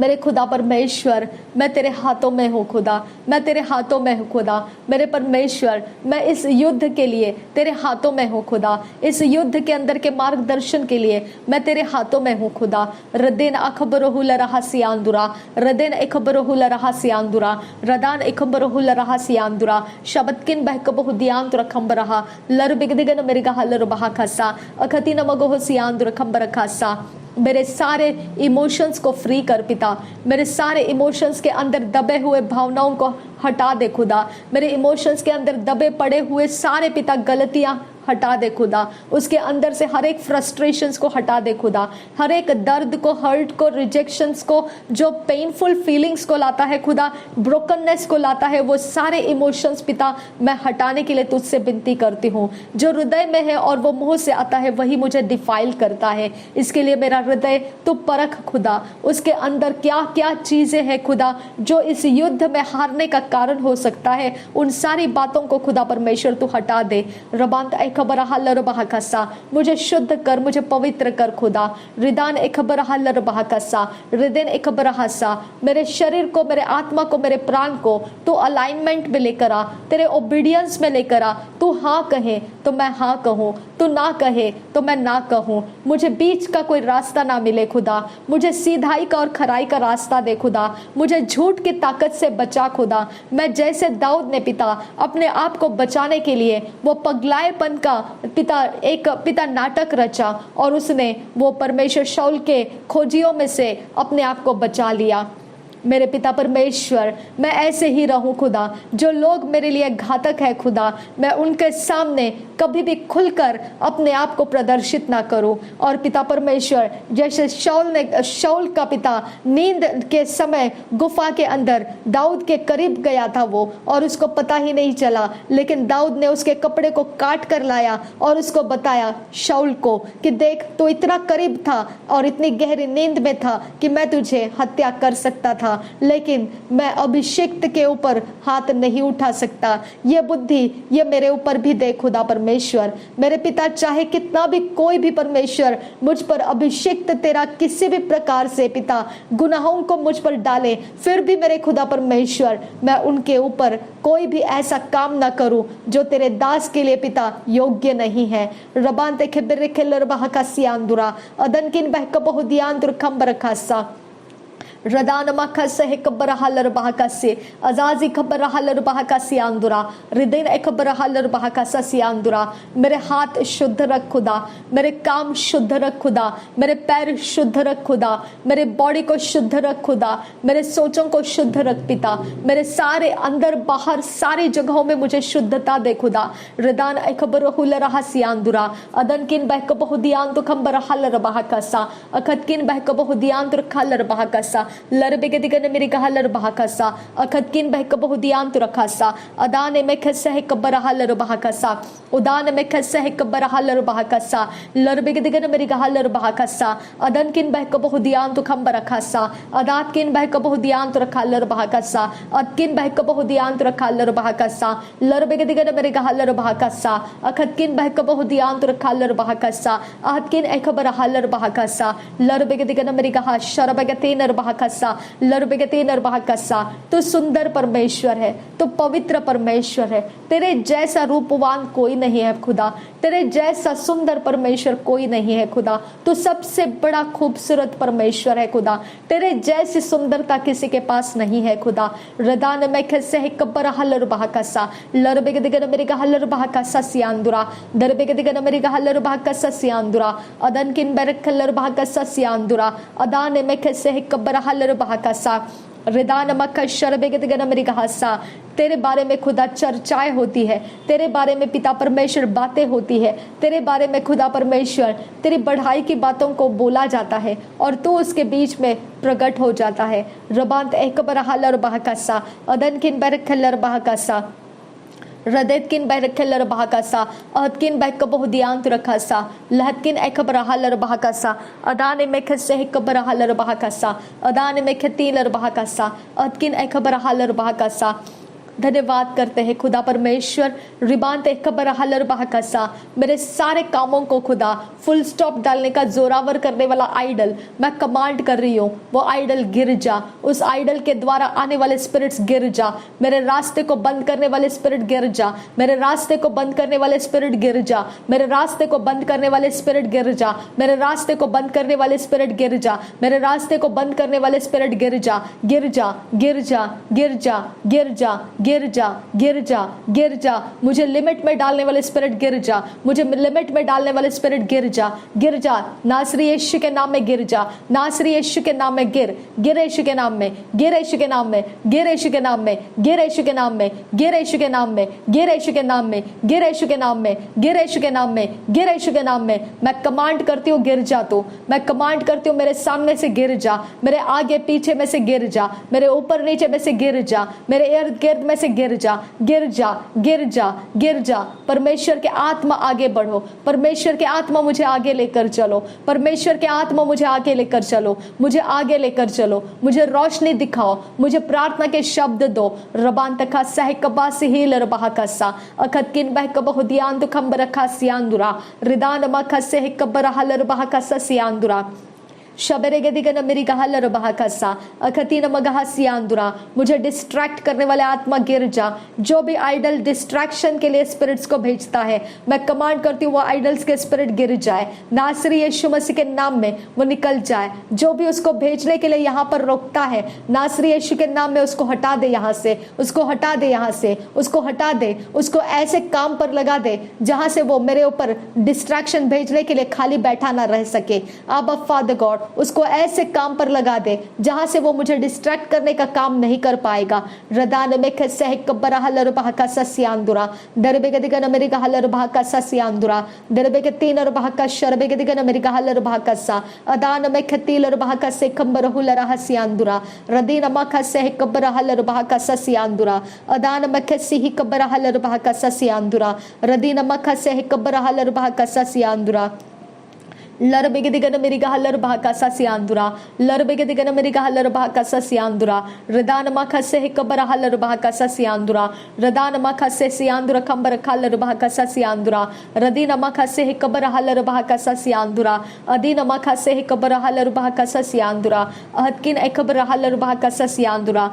मेरे खुदा परमेश्वर, मैं तेरे हाथों में हूँ खुदा, मैं तेरे हाथों में हूँ खुदा। मेरे परमेश्वर, मैं इस युद्ध के लिए तेरे हाथों में हूँ खुदा, इस युद्ध के अंदर के मार्गदर्शन के लिए मैं तेरे हाथों में हूँ खुदा। रदेन अखबर हुलर हसियांदुरा रदेन अखबर हुलर हसियांदुरा रदान अखबर हुलर हसियांदुरा शबतकिन बहक बहुदियांद्र खंबरहा लर बिगदिगन मेरे हलर बहा खसा अखतिन मगो सियांद्र खंबर खासा। मेरे सारे इमोशंस को फ्री कर पिता, मेरे सारे इमोशंस के अंदर दबे हुए भावनाओं को हटा दे खुदा। मेरे इमोशंस के अंदर दबे पड़े हुए सारे पिता गलतियां हटा दे खुदा, उसके अंदर से हर एक फ्रस्ट्रेशंस को हटा दे खुदा, हर एक दर्द को, हर्ट को, रिजेक्शंस को, जो पेनफुल फीलिंग्स को लाता है खुदा, ब्रोकननेस को लाता है, वो सारे इमोशंस पिता मैं हटाने के लिए तुझसे विनती करती हूँ। जो हृदय में है और वो मुंह से आता है वही मुझे डिफाइल करता है, इसके लिए मेरा हृदय तू परख खुदा, उसके अंदर क्या क्या चीजें हैं खुदा जो इस युद्ध में हारने का कारण हो सकता है, उन सारी बातों को खुदा परमेश्वर तू हटा दे। रबांत खबर हलर बहकसा, मुझे शुद्ध कर, मुझे पवित्र कर खुदा। रिदान खबर हलर बहकसा रिदेन खबर हसा। मेरे शरीर को, मेरे आत्मा को, मेरे प्राण को तू अलाइनमेंट में लेकर आ, तेरे ओबीडियंस में लेकर आ। तू हाँ कहे तो मैं हाँ कहूँ, तू ना कहे तो मैं ना कहूँ। मुझे बीच का कोई रास्ता ना मिले खुदा, मुझे सीधाई का और खराई का रास्ता दे खुदा, मुझे झूठ की ताकत से बचा खुदा। मैं जैसे दाऊद ने पिता अपने आप को बचाने के लिए वो पगलाएपन का पिता नाटक रचा और उसने वो परमेश्वर शाऊल के खोजियों में से अपने आप को बचा लिया। मेरे पिता परमेश्वर, मैं ऐसे ही रहूं खुदा। जो लोग मेरे लिए घातक है खुदा, मैं उनके सामने कभी भी खुलकर अपने आप को प्रदर्शित ना करूं। और पिता परमेश्वर, जैसे शाऊल का पिता नींद के समय गुफा के अंदर दाऊद के करीब गया था वो, और उसको पता ही नहीं चला, लेकिन दाऊद ने उसके कपड़े को काट कर लाया और उसको बताया शाऊल को कि देख, तू इतना करीब था और इतनी गहरी नींद में था कि मैं तुझे हत्या कर सकता था, लेकिन मैं अभिषिक्त के ऊपर हाथ नहीं उठा सकता। ये बुद्धि ये मेरे ऊपर भी दे खुदा परमेश्वर। मेरे पिता, चाहे कितना भी कोई भी परमेश्वर मुझ पर अभिषिक्त तेरा किसी भी प्रकार से पिता गुनाहों को मुझ पर डाले, फिर भी मेरे खुदा परमेश्वर मैं उनके ऊपर कोई भी ऐसा काम ना करूं जो तेरे दास के लिए पिता योग्य नहीं है। रबांते खेबरे खेलर बहका सियांदुरा अदनकिन बहक बहुदियांदुर खंबर खासा रदान मखस है कब्र हलर बहकसे अजाजी खबर हलर बहकसी आंदुरा रिदिन खबर हलर बहकसी आंदुरा। मेरे हाथ शुद्ध रख खुदा, मेरे काम शुद्ध रख खुदा, मेरे पैर शुद्ध रख खुदा, मेरे बॉडी को शुद्ध रख खुदा, मेरे सोचों को शुद्ध रख पिता। मेरे सारे अंदर बाहर सारी जगहों में मुझे शुद्धता दे खुदा। रिदान खबर हुलर हसी आंदुरा अदनकिन बहक बहुदियान तो खबर हलर बहकसा अखतकिन बहक बहुदियान तो खलर बहकसा लरबे दिगन मेरी कहलर बहकसा अखतकिन बहक बहुदियान तो रखासा अदान में खस्सा है कब्बर हलर बहकसा उदान में खस्सा है कब्बर हलर बहकसा लरबे दिगन मेरी कहलर बहकसा अदनकिन बहक बहुदियान तो खंबर रखासा अदातकिन बहक बहुदियान तो रखालर बहकसा अदकिन बहक बहुदियान तो रखालर बहकसा लरबे दिगन मेरी कहलर बहकसा अखतकिन बहक बहुदियान तो रखालर बहकसा अहतकिन खबर हलर बहकसा लरबे दिगन मेरी कहा शरबगते नर बहकसा लरबगते नर बहकसा। तो सुंदर परमेश्वर है, तो पवित्र परमेश्वर है, तेरे जैसा रूपवान कोई नहीं है खुदा, तेरे जैसा सुंदर परमेश्वर कोई नहीं है खुदा। तो सबसे बड़ा खूबसूरत परमेश्वर है खुदा, तेरे जैसी सुंदरता किसी के पास नहीं है खुदा। रदान में खसे है कब्बर हलर बहकसा लरबे दिगन मेरी हलर बहकसा सियांदुरा दरबे दिगन मेरी हलर बहकसा सियांदुरा अदनकिन बरक हलर बहकसा सियांदुरा अदान में खसे है कब्बर हलर बहकसा रिदान मक्का शरबेगन मेरी कहासा। तेरे बारे में खुदा चर्चाएं होती है, तेरे बारे में पिता परमेश्वर बातें होती है, तेरे बारे में खुदा परमेश्वर तेरी बढ़ाई की बातों को बोला जाता है और तू उसके बीच में प्रकट हो जाता है। रबांत एकबर हलर बहकसा अदनकिन बरखलर बहकसा रदेतकिन बहरखलर बहकसा अहतकिन बहक बहुदियांत रखसा लहतकिन एकबर हलर बहकसा अदान में खसे कबर हलर बहकसा अदान में खतीलर बहकसा अहतकिन एकबर हलर बहकसा। धन्यवाद करते हैं खुदा परमेश्वर। रिबान खबर हलर बहकसा मेरे सारे कामों को खुदा फुल स्टॉप डालने का जोरावर करने वाला आइडल मैं कमांड कर रही हूँ, वो आइडल गिर जा। उस आइडल के द्वारा आने वाले स्पिरिट्स गिर जा। मेरे रास्ते को बंद करने वाले स्पिरिट गिर जा। मेरे रास्ते को बंद करने वाले स्पिरिट गिर जा। मेरे रास्ते को बंद करने वाले स्पिरिट गिर जा। मेरे रास्ते को बंद करने वाले स्पिरिट गिर जा। मेरे रास्ते को बंद करने वाले स्पिरिट गिर जा, गिर जा, गिर जा, गिर जा, गिर जा, गिर जा, गिर जा, गिर जा। मुझे लिमिट में डालने वाले स्पिरिट गिर जा। मुझे लिमिट में डालने वाले स्पिरिट गिर जा, गिर जा। नासरी यीशु के नाम में गिर जा। नासरी यीशु के नाम में गिर, गिर यीशु के नाम में, गिर यीशु के नाम में, गिर यीशु के नाम में, गिर यीशु के नाम में, गिर यीशु के नाम में, गिर यीशु के नाम में, गिर यीशु के नाम में, गिर यीशु के नाम में, गिर यीशु के नाम में। मैं कमांड करती हूँ गिर जा। तू मैं कमांड करती हूँ मेरे सामने से गिर जा, मेरे आगे पीछे में से गिर जा, मेरे ऊपर नीचे में से गिर जा, मेरे इर्द गिर्द में से गिर जा, गिर जा, गिर जा, गिर जा। परमेश्वर के आत्मा आगे बढ़ो, परमेश्वर के आत्मा मुझे आगे लेकर चलो, परमेश्वर के आत्मा मुझे आगे लेकर चलो, मुझे आगे लेकर चलो, मुझे रोशनी दिखाओ, मुझे प्रार्थना के शब्द दो। रबान तका सह कबा सिहिल रबाहकसा अखतकिन बह कबहुदियान तो खंबर रखा सियांदुरा रिदान मखा सह कबर हलर बहकसा सियांदुरा शबरेगे दिगन मेरी कहलर बहकसा अखतीन मगहा सियांदुरा। मुझे डिस्ट्रैक्ट करने वाले आत्मा गिर जा। जो भी आइडल डिस्ट्रैक्शन के लिए स्पिरिट्स को भेजता है, मैं कमांड करती हूँ वो आइडल्स के स्पिरिट गिर जाए। नासरी यीशु मसीह के नाम में वो निकल जाए। जो भी उसको भेजने के लिए यहाँ पर रोकता है, नासरी यीशु के नाम में उसको हटा दे यहाँ से, उसको हटा दे यहाँ से, उसको हटा दे, उसको ऐसे काम पर लगा दे जहाँ से वो मेरे ऊपर डिस्ट्रैक्शन भेजने के लिए खाली बैठा ना रह सके। अब फादर गॉड उसको ऐसे काम पर लगा दे जहां से वो मुझे डिस्ट्रैक्ट करने का काम नहीं कर पाएगा। रदान में खसे कब्बरा हलर बहा का सस्यांदुरा दरबे के दिगन मेरी हलर बहा का सस्यांदुरा दरबे के तीन और बहा का शरबे के दिगन मेरी हलर बहा का सा अदान में खतील और बहा का से कंबर हुलरा हस्यांदुरा रदीन मा खसे कब्बरा हलर बहा का सस्यांदुरा अदान में खसी ही कब्बरा हलर बहा का सस्यांदुरा रदीन मा खसे कब्बरा हलर बहा का सस्यांदुरा लरबेगे दिगन मेरी हलर बहा का सस्यांदुरा लरबेगे दिगन मेरी हलर बहा का सस्यांदुरा रदान मा खसे कब्बरा हलर बहा का सस्यांदुरा रदान मा खसे सियांदुरा कंबर हलर बहा का सस्यांदुरा रदीन मा खसे कब्बरा हलर बहा का सस्यांदुरा अदीन मा खसे कब्बरा हलर बहा का सस्यांदुरा अहदकिन एकब्बरा हलर बहा का सस्यांदुरा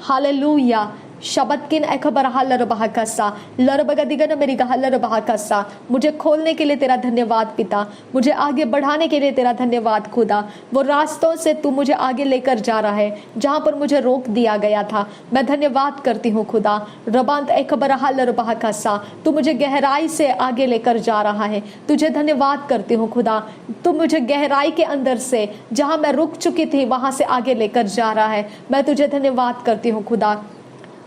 हालेलुया शबतकिन एकबर हलर बहाकसा लरबगदिगन मेरी हलर बहाकसा। मुझे खोलने के लिए तेरा धन्यवाद पिता, मुझे आगे बढ़ाने के लिए तेरा धन्यवाद खुदा। वो रास्तों से तू मुझे आगे लेकर जा रहा है जहां पर मुझे रोक दिया गया था। मैं धन्यवाद करती हूँ खुदा। रबांत एकबर हलर बहाकसा, तू मुझे गहराई से आगे लेकर जा रहा है। तुझे धन्यवाद करती हूँ खुदा। तू मुझे गहराई के अंदर से जहां मैं रुक चुकी थी वहां से आगे लेकर जा रहा है। मैं तुझे धन्यवाद करती हूँ खुदा।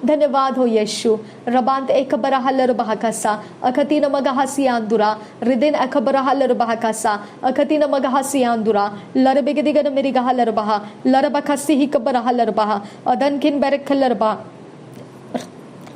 धन्यवाद हो यीशु। रबांत एकबरा हलर बहाकसा अखतीन मगहसियांदुरा रिदिन एकबरा हलर बहाकसा अखतीन मगहसियांदुरा लरबेगदिगन मेरी हलर बहा लरबखसी ही कबरा हलर बहा अदनकिन बेरखलर बा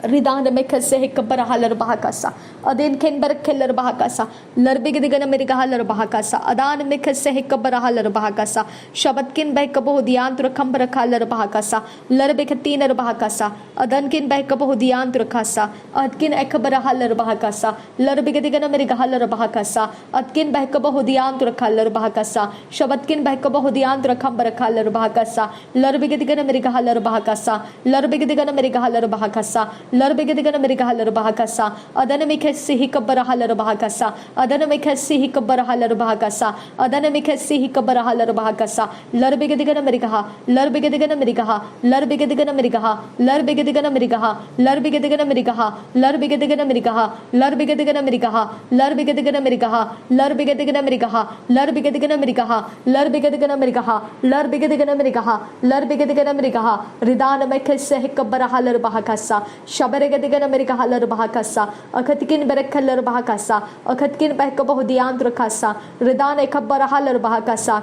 रिदान में खसे है कब्बरा हलर बहाकसा अदेन खेन बर खेलर बहाकसा लरबिग दिगन मेरी हलर बहाकसा अदान में खसे है कब्बरा हलर बहाकसा शबतकिन बह कबो दियांत रखम रखालर बहाकसा लरबिग तीनर बहाकसा अदन किन बह कबो दियांत रखासा अदकिन एकबरा हलर बहाकसा लरबिग दिगन मेरी हलर बहाकसा अदकिन बह कबो दियांत रखालर बहाकसा शबतकिन बह कबो दियांत रखम रखालर बहाकसा लरबिग दिगन मेरी हलर बहाकसा लरबिग दिगन मेरी हलर बहाकसा लरबिग दिगन मेरी हलर बहाकसा अदन में खसी ही कब्बरा हलर बहाकसा अदन में खसी ही कब्बरा हलर बहाकसा अदन में खसी ही कब्बरा हलर बहाकसा लरबिग दिगन मेरी कहा लरबिग दिगन मेरी कहा लरबिग दिगन मेरी कहा लरबिग दिगन मेरी कहा लरबिग दिगन मेरी कहा लरबिग दिगन मेरी कहा लरबिग दिगन मेरी कहा लरबिग दिगन मेरी कहा लरबिग दिगन मेरी कहा लरबिग दिगन मेरी कहा लरबिग दिगन मेरी कहा लरबिग दिगन मेरी कहा लरबिग दिगन मेरी कहा रिदान में खसे ही कब्बरा हलर बहाकसा शबरेगदिगन मेरी हलर बहाकसा अखतकिन बेरखलर बहाकसा अखतकिन बहकबह दियांत रखासा रिदान एकबर हलर बहाकसा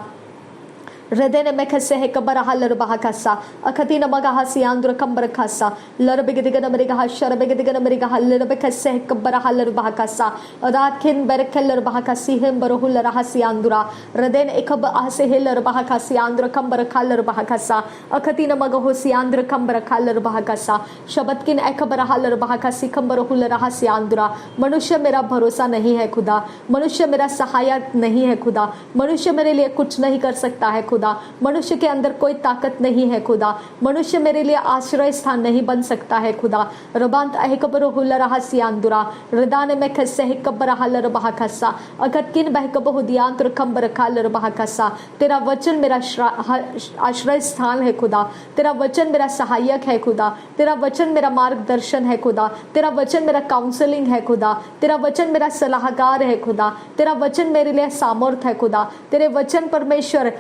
रदेन में खसे है कब्बरा हलर बहाकसा अखतीन मगहा सियांदुर कंबर खासा लरबिग दिगन मेरी कहा शरबिग दिगन मेरी कहा लरब खसे है कब्बरा हलर बहाकसा अदात खिन बेरखलर बहाकसी हम बरहुल रहा सियांदुरा रदेन एकब आसे हेलर बहाकसी आंद्र कंबर खालर बहाकसा अखतीन मगहो सियांद्र कंबर खालर बहाकसा शबतकिन एकबर हलर बहाकसी कंबर हुल रहा सियांदुरा। मनुष्य मेरा भरोसा नहीं है खुदा, मनुष्य मेरा सहायक नहीं है खुदा, मनुष्य मेरे लिए कुछ नहीं कर सकता है खुदा, मनुष्य के अंदर कोई ताकत नहीं है खुदा, मनुष्य मेरे लिए आश्रय स्थान नहीं बन सकता है खुदा। रबांत अहकबर हुल रहा सियांदुरा रदान में खसे है कब्बरा हलर बहाकसा अकतकिन बहकबह दियांत कंबर खालर बहाकसा। तेरा वचन मेरा आश्रय स्थान है खुदा, तेरा वचन मेरा सहायक है खुदा, तेरा वचन मेरा मार्गदर्शन है खुदा, तेरा वचन मेरा काउंसलिंग है खुदा, तेरा वचन मेरा सलाहकार है खुदा, तेरा वचन मेरे लिए सामर्थ है खुदा। तेरे वचन परमेश्वर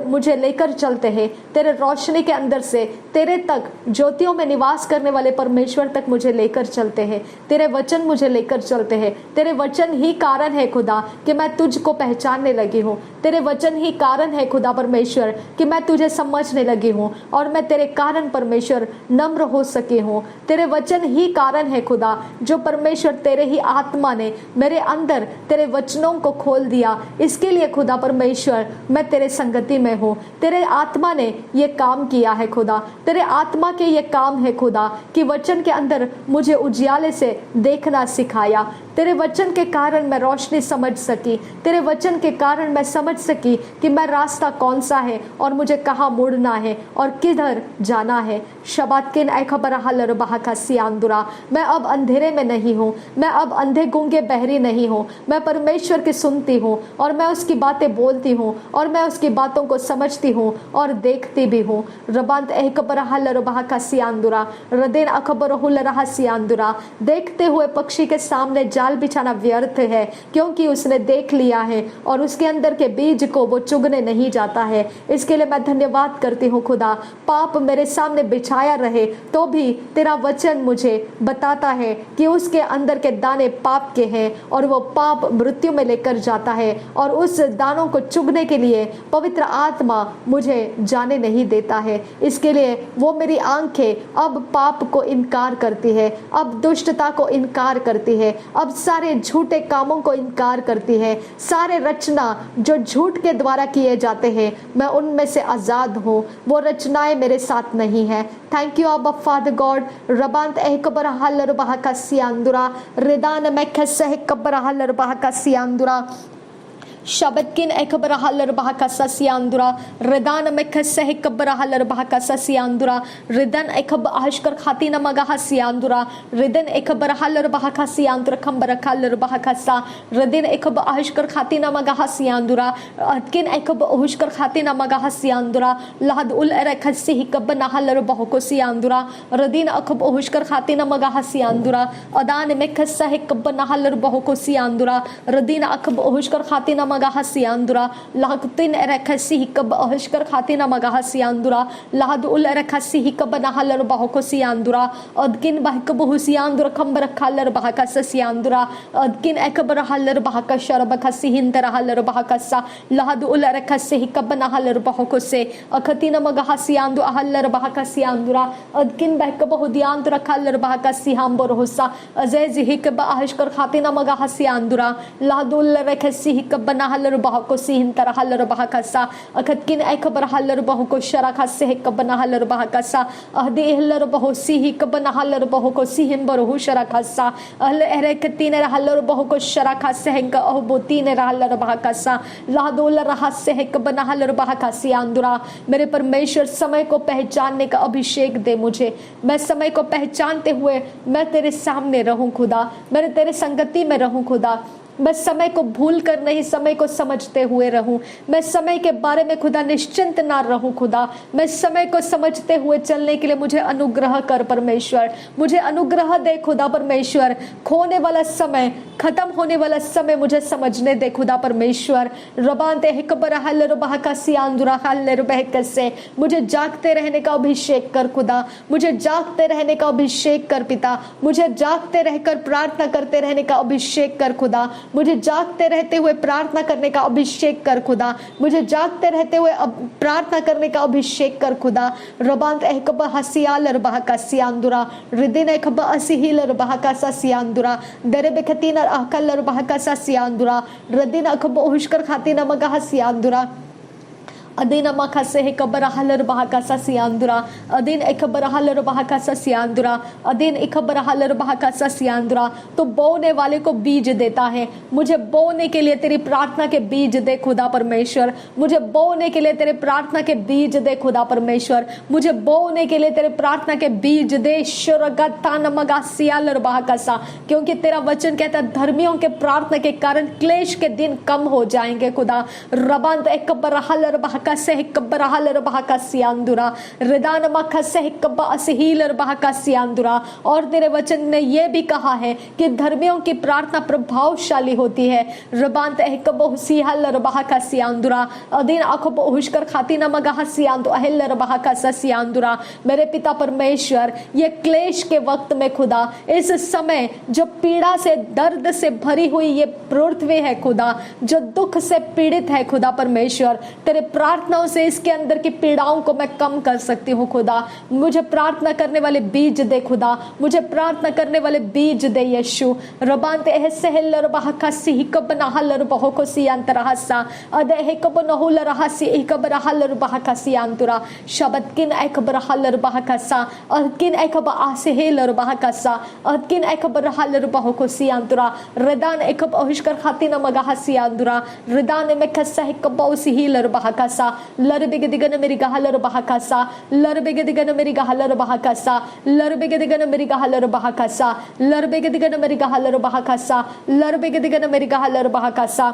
मुझे लेकर चलते हैं, तेरे रोशनी के अंदर से तेरे तक ज्योतियों में निवास करने वाले परमेश्वर तक मुझे लेकर चलते हैं। तेरे वचन मुझे लेकर चलते हैं। तेरे वचन ही कारण है खुदा कि मैं तुझको पहचानने लगी हूँ। तेरे वचन ही कारण है खुदा परमेश्वर कि मैं तुझे समझने लगी हूँ और मैं तेरे कारण परमेश्वर नम्र हो सकी हूँ। तेरे वचन ही कारण है खुदा जो परमेश्वर तेरे ही आत्मा ने मेरे अंदर तेरे वचनों को खोल दिया। इसके लिए खुदा परमेश्वर मैं तेरे संगति में हूँ। तेरे आत्मा ने ये काम किया है खुदा, तेरे आत्मा के ये काम है खुदा कि वचन के अंदर मुझे उजियाले से देखना सिखाया। तेरे वचन के कारण मैं रोशनी समझ सकी, तेरे वचन के कारण मैं समझ सकी कि मैं रास्ता कौन सा है और मुझे कहाँ मुड़ना है और किधर जाना है। शबात किन ऐखबरा हलर बहाका सियांदुरा। मैं अब अंधेरे में नहीं हूँ, मैं अब अंधे गूंगे बहरी नहीं हूँ। मैं परमेश्वर की सुनती हूँ और मैं उसकी बातें बोलती हूँ और मैं उसकी बातों को समझती हूँ और देखती भी हूँ। रबांत एहकबर हल्लर बहाका सियांदुरा रदेन अकबर हुल रहा सियांदुरा। देखते हुए पक्षी के सामने जाल बिछाना व्यर्थ है, क्योंकि उसने देख लिया है और उसके अंदर के बीज को वो चुगने नहीं जाता है। इसके लिए मैं धन्यवाद करती हूँ खुदा। पाप मेरे सामने बिछाया रहे तो भी तेरा वचन मुझे बताता है कि उसके अंदर के दाने पाप के हैं और वो पाप मृत्यु में लेकर जाता है, और उस दानों को चुगने के लिए पवित्र आत्मा मुझे जाने नहीं देता है। इसके लिए वो मेरी आंखें अब पाप को इनकार करती है, अब दुष्टता को इनकार करती है, अब सारे झूठे कामों को इनकार करती है। सारे रचना जो झूठ के द्वारा किए जाते हैं मैं उनमें से आजाद हूँ, वो रचनाएं मेरे साथ नहीं है। थैंक यू अब्बा फादर गॉड। रबांत एहकबर हल्लर बहाका सियांदुरा रिदान मैखसह कबर हल्लर बहाका सियांदुरा शबदकिन एकबर हल्लर बहाका ससियांदुरा रिदान मैखसह कबर हल्लर बहाका ससियांदुरा रिदन एकब आशकर खातीना मगाहा सियांदुरा रिदन एकबर हल्लर बहाका सियांदुरा खंबर हल्लर बहाका सा रिदन एकब आशकर खातीना मगाहा सियांदुरा अदकिन एकब आशकर खातीना मगाहा सियांदुरा लहद उल रखसी हिकब नहल्लर बहको सियांदुरा रदीन अकब आशकर खातीना मगाहा सियांदुरा अदान मैखसह कब नहल्लर बहको सियांदुरा रदीन अकब आशकर खातीना मगाहा सियांदुरा लहकतिन रखसी हिकब आशकर खातीना मगाहा सियांदुरा लहद उल रखसी हिकब नहल्लर बहको सियांदुरा अदकिन बहकब हुसियांदुरा खंबर खल्लर बहका सियांदुरा अदकिन एकबर हल्लर बहका शरब खसी हिंदर हल्लर बहका सा लहद उल रखसी हिकब नहल्लर बहको से अखतीना मगाहा सियांदु हल्लर बहका सियांदुरा अदकिन बहकब हुदियांदुरा खल्लर बहका सिहांबर हुसा अजैज हिकब आशकर खातीना मगाहा सियांदुरा लहद उल रखसी हिकब नहल्लर बहको सिहिंतर हल्लर बहका सा अखतकिन एकबर हल्लर बहको शरखा से हिकब नहल्लर बहका सा अहदे हल्लर बहो सी हिकब नहल्लर बहको सिहिंबर हु शरखा सा अहल एरकतीन हल्लर बहको शरखा से हिक अहबोतीन हल्लर बहका सा लहदुल रहा से हिकब नहल्लर बहका सियांदुरा। मेरे परमेश्वर समय को पहचानने का अभिषेक दे मुझे। मैं समय को पहचानते हुए मैं तेरे सामने रहूं खुदा, मैं तेरे संगति में रहूं खुदा। मैं समय को भूल कर नहीं, समय को समझते हुए रहूं। मैं समय के बारे में खुदा निश्चिंत ना रहूं खुदा। मैं समय को समझते हुए चलने के लिए मुझे अनुग्रह कर परमेश्वर, मुझे अनुग्रह दे खुदा परमेश्वर। खोने वाला समय, खत्म होने वाला समय मुझे समझने दे खुदा परमेश्वर। रबांते हिकबर हल्लर बहका सियांदुरा हल्लर बहकस से मुझे जागते रहने का अभिषेक कर खुदा, मुझे जागते रहने का अभिषेक कर पिता, मुझे जागते रहकर प्रार्थना करते रहने का अभिषेक कर खुदा, मुझे जागते रहते हुए प्रार्थना करने का अभिषेक कर खुदा, मुझे जागते रहते हुए प्रार्थना करने का अभिषेक कर खुदा। रबांत एहकब हसियालर बहका सियांदुरा रिदिन एहकब असिहिलर बहका सा सियांदुरा दरे बेखतीन अहकलर बहका सा सियांदुरा रदिन अखब ओहुशकर खातीना मगाहा सियांदुरा अदीन मखा से हिकबर हल्लर बहका सा सियांदुरा अदीन एकबर हल्लर बहका सा सियांदुरा अदीन एकबर हल्लर बहका सा सियांदुरा। तो बोने वाले को बीज देता है। मुझे बोने के लिए तेरी प्रार्थना के बीज दे खुदा परमेश्वर, मुझे बोने के लिए तेरे प्रार्थना के बीज दे खुदा परमेश्वर, मुझे बोने के लिए तेरे प्रार्थना के बीज दे शुरगतान मगा सियालर बहका सा। क्योंकि तेरा वचन कहता है धर्मियों के प्रार्थना के कारण क्लेश के दिन कम हो जाएंगे खुदा। रबांत एकबर हल्लर बहका से हिकबर हल्लर बहका सियांदुरा रिदान मखा से हिकब असहीलर बहका सियांदुरा। और तेरे वचन ने यह भी कहा है कि धर्मियों की प्रार्थना प्रभावशाली होती है। रबांत हिकब हुसिहल्लर बहका सियांदुरा अदीन अखब हुशकर खातीना मगाहा सियांदु अहल्लर बहका सा सियांदुरा। मेरे पिता परमेश्वर, ये क्लेश के वक्त में खुदा, इस समय जो पीड़ा से दर्द से भरी हुई ये पृथ्वी है खुदा, जो दुख से पीड़ित है खुदा परमेश्वर, तेरे प्रार्थनाओं से इसके अंदर की पीड़ाओं को मैं कम कर सकती हूँ खुदा। मुझे प्रार्थना करने वाले बीज दे खुदा, मुझे प्रार्थना करने वाले बीज दे यीशु। रबांते एहसहल्लर बहका सिहिकब नहल्लर बहको सियांतरहसा अदे हेकब नहुलर हसी हिकब रहल्लर बहका सियांतुरा शबदकिन एकबर हल्लर बहका सा अदकिन एकब आसहेलर बहका सा अदकिन एकब रहल्लर बहको सियांतुरा रदान एकब अहुशकर खातीना मगाहा सियांतुरा रदान में खसा हिकब उसिहिलर बहका सा लरबेगे दिगन मेरी गहलर बहका सा लरबेगे दिगन मेरी गहलर बहका सा लरबेगे दिगन मेरी गहलर बहका सा लरबेगे दिगन मेरी गहलर बहका सा लरबेगे दिगन मेरी गहलर बहका सा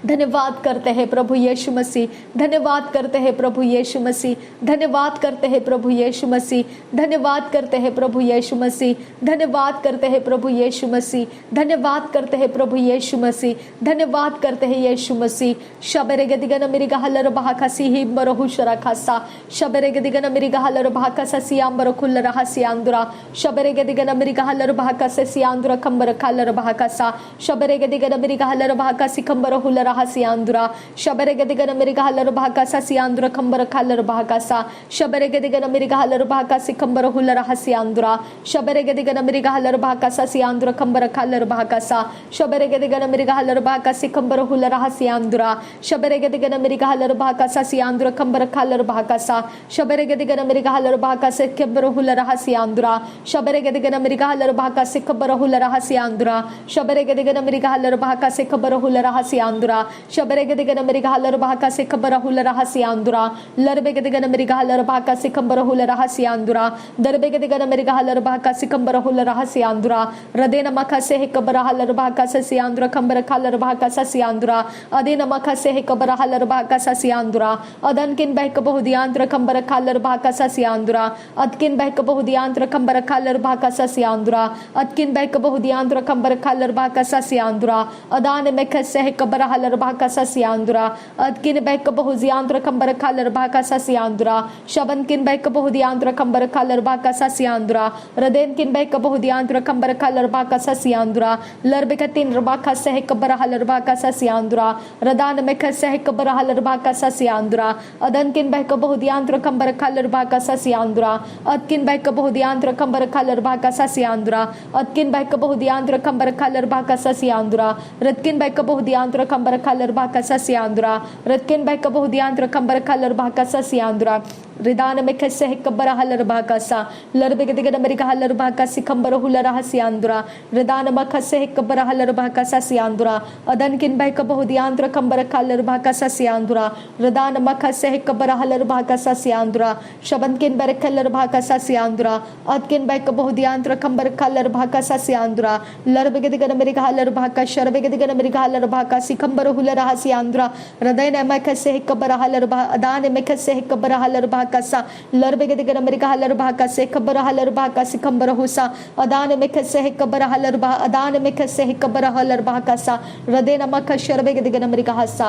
धन्यवाद करते हैं प्रभु यीशु मसीह, धन्यवाद करते हैं प्रभु यीशु मसीह, धन्यवाद करते हैं प्रभु यीशु मसीह, धन्यवाद करते हैं प्रभु यीशु मसीह, धन्यवाद करते हैं प्रभु यीशु मसीह, धन्यवाद करते हैं प्रभु यीशु मसीह, धन्यवाद करते हैं यीशु मसीह। शबरे गदिगन मेरी गहलर बहाकसी ही बरहु शराखासा, शबरे गदिगन मेरी गहलर बहाकसा सियांबर खुल रहा सियांदुरा, शबरे गदिगन मेरी गहलर बहाकसा सियांदुरा खंबर खालर बहाकसा, शबरे गदिगन मेरी गहलर बहाकसी खंबर हुल रहा सियांदुरा, शबरे गदिगन मेरी गहलर बहाकसा सियांदुरा खंबर खालर बहाकसा, शबरे गदिगन मेरी गहलर बहाकसी खंबर हुल रहा सियांदुरा, शबरे गदिगन मेरी गहलर बहाकसा सियांदुरा खंबर खालर बहाकसा, शबरे गदिगन मेरी गहलर बहाकसी खंबर हुल रहा सियांदुरा, शबरे गदिगन मेरी गहलर बहाकसा सियांदुरा खंबर खालर बहाकसा, शबरे गदिगन मेरी गहलर बहाकसी खंबर हुल रहा सियांदुरा, शबरे गदिगन मेरी गहलर बहाकसी खंबर हुल रहा सियांदुरा, शबरे गदिगन मेरी गहलर बहाकसी खंबर हुल रहा सियांदुरा, शबरे गदिगन मेरी गहलर बहाकसी खंबर हुल रहा सियांदुरा, लरबे गदिगन मेरी गहलर बहाकसी खंबर हुल रहा सियांदुरा, दरबे गदिगन मेरी गहलर बहाकसी खंबर हुल रहा सियांदुरा, रदेन मखसे हे कबर हलर बहाकसा सियांदुरा खंबर खालर बहाकसा सियांदुरा, अदेन मखसे हे कबर हलर बहाकसा सियांदुरा, अदनकिन बहक बहुदियांत्र खंबर खालर बहाकसा सियांदुरा, अदकिन बहक बहुदियांत्र खंबर खालर बहाकसा सियांदुरा, अदकिन बहक बहुदियांत्र खंबर खालर बहाकसा सियांदुरा, अदान मखसे हे कबर हलर बहाकसा सियांदुरा, अदकिन बहक बहुदियांत्र खंबर खालर बहाकसा सियांदुरा, शबनकिन बहक बहुदियांत्र खंबर खालर बहाकसा सियांदुरा, रदेनकिन बहक बहुदियांत्र खंबर खालर बहाकसा सियांदुरा, लरबकतिन रबाकसा हे कबर हलर बहाकसा सियांदुरा, रदान मखसे हे कबर हलर बहाकसा सियांदुरा, अदनकिन बहक बहुदियांत्र खंबर खालर बहाकसा सियांदुरा, अदकिन बहक बहुदियांत्र खंबर खालर बहाकसा सियांदुरा, अदकिन बहक बहुदियांत्र खंबर खालर बहाकसा सियांदुरा, रदकिन बहक बहुदियांत्र खंबर खालर बहाकसा सियांदुरा, रदकिन बहक बहुदियांत्र खंबर खालर बहाकसा सियांदुरा, रिदान मखसे हे कबर हलर बहाकसा, लरबगदिगन मेरी गहलर बहाकसी खंबर हुल रहा सियांदुरा, रिदान मखसे हे कबर हलर बहाकसा सियांदुरा, अदनकिन बहक बहुदियांत्र खंबर खालर बहाकसा सियांदुरा, रिदान मखसे हे कबर हलर बहाकसा सियांदुरा, शबनकिन बर खलर बहाकसा सियांदुरा, अदकिन बहक बहुदियांत्र खंबर खालर बहाकसा सियांदुरा, लरबगदिगन मेरी गहलर बहाका शरबगदिगन मेरी गहलर बहाकसी खंबर हुल रहा सियांदुरा, रदैन मखसे हे कबर हलर बहा अदान मखसे हे कबर हलर बहाकसा, लरबगदिगन मेरी गहलर बहाकसे खबर हलर बहाकसी खंबर हुसा, अदान मखसे हे कबर हलर बहा अदान मखसे हे कबर हलर बहाकसा, रदैन मख शरबगदिगन मेरी गहसा,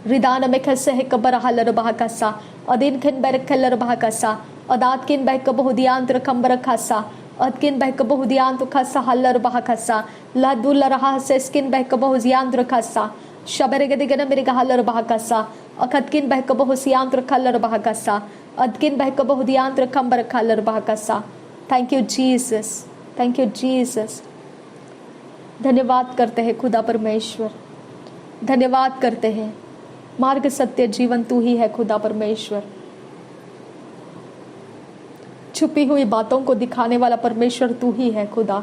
रिदान मखसे हे कबर हलर बहाकसा, अदिन खन बर खलर बहाकसा, अदातकिन बहक बहुदियांत्र खंबर खासा, अदकिन बहक बहुदियांत्र खासा हलर बहाकसा, लदुल रहा से स्किन बहक बहुदियांत्र खासा, शबरगदिगन मेरी गहलर बहाकसा, अखदकिन बहक बहुसियांत्र खलर बहाकसा, अदकिन बहक बहुदियांत्र खंबर खलर बहाकसा। Thank you Jesus, thank you Jesus. धन्यवाद करते हैं खुदा परमेश्वर, धन्यवाद करते हैं। मार्ग सत्य जीवन तू ही है खुदा परमेश्वर। छुपी हुई बातों को दिखाने वाला परमेश्वर तू ही है खुदा।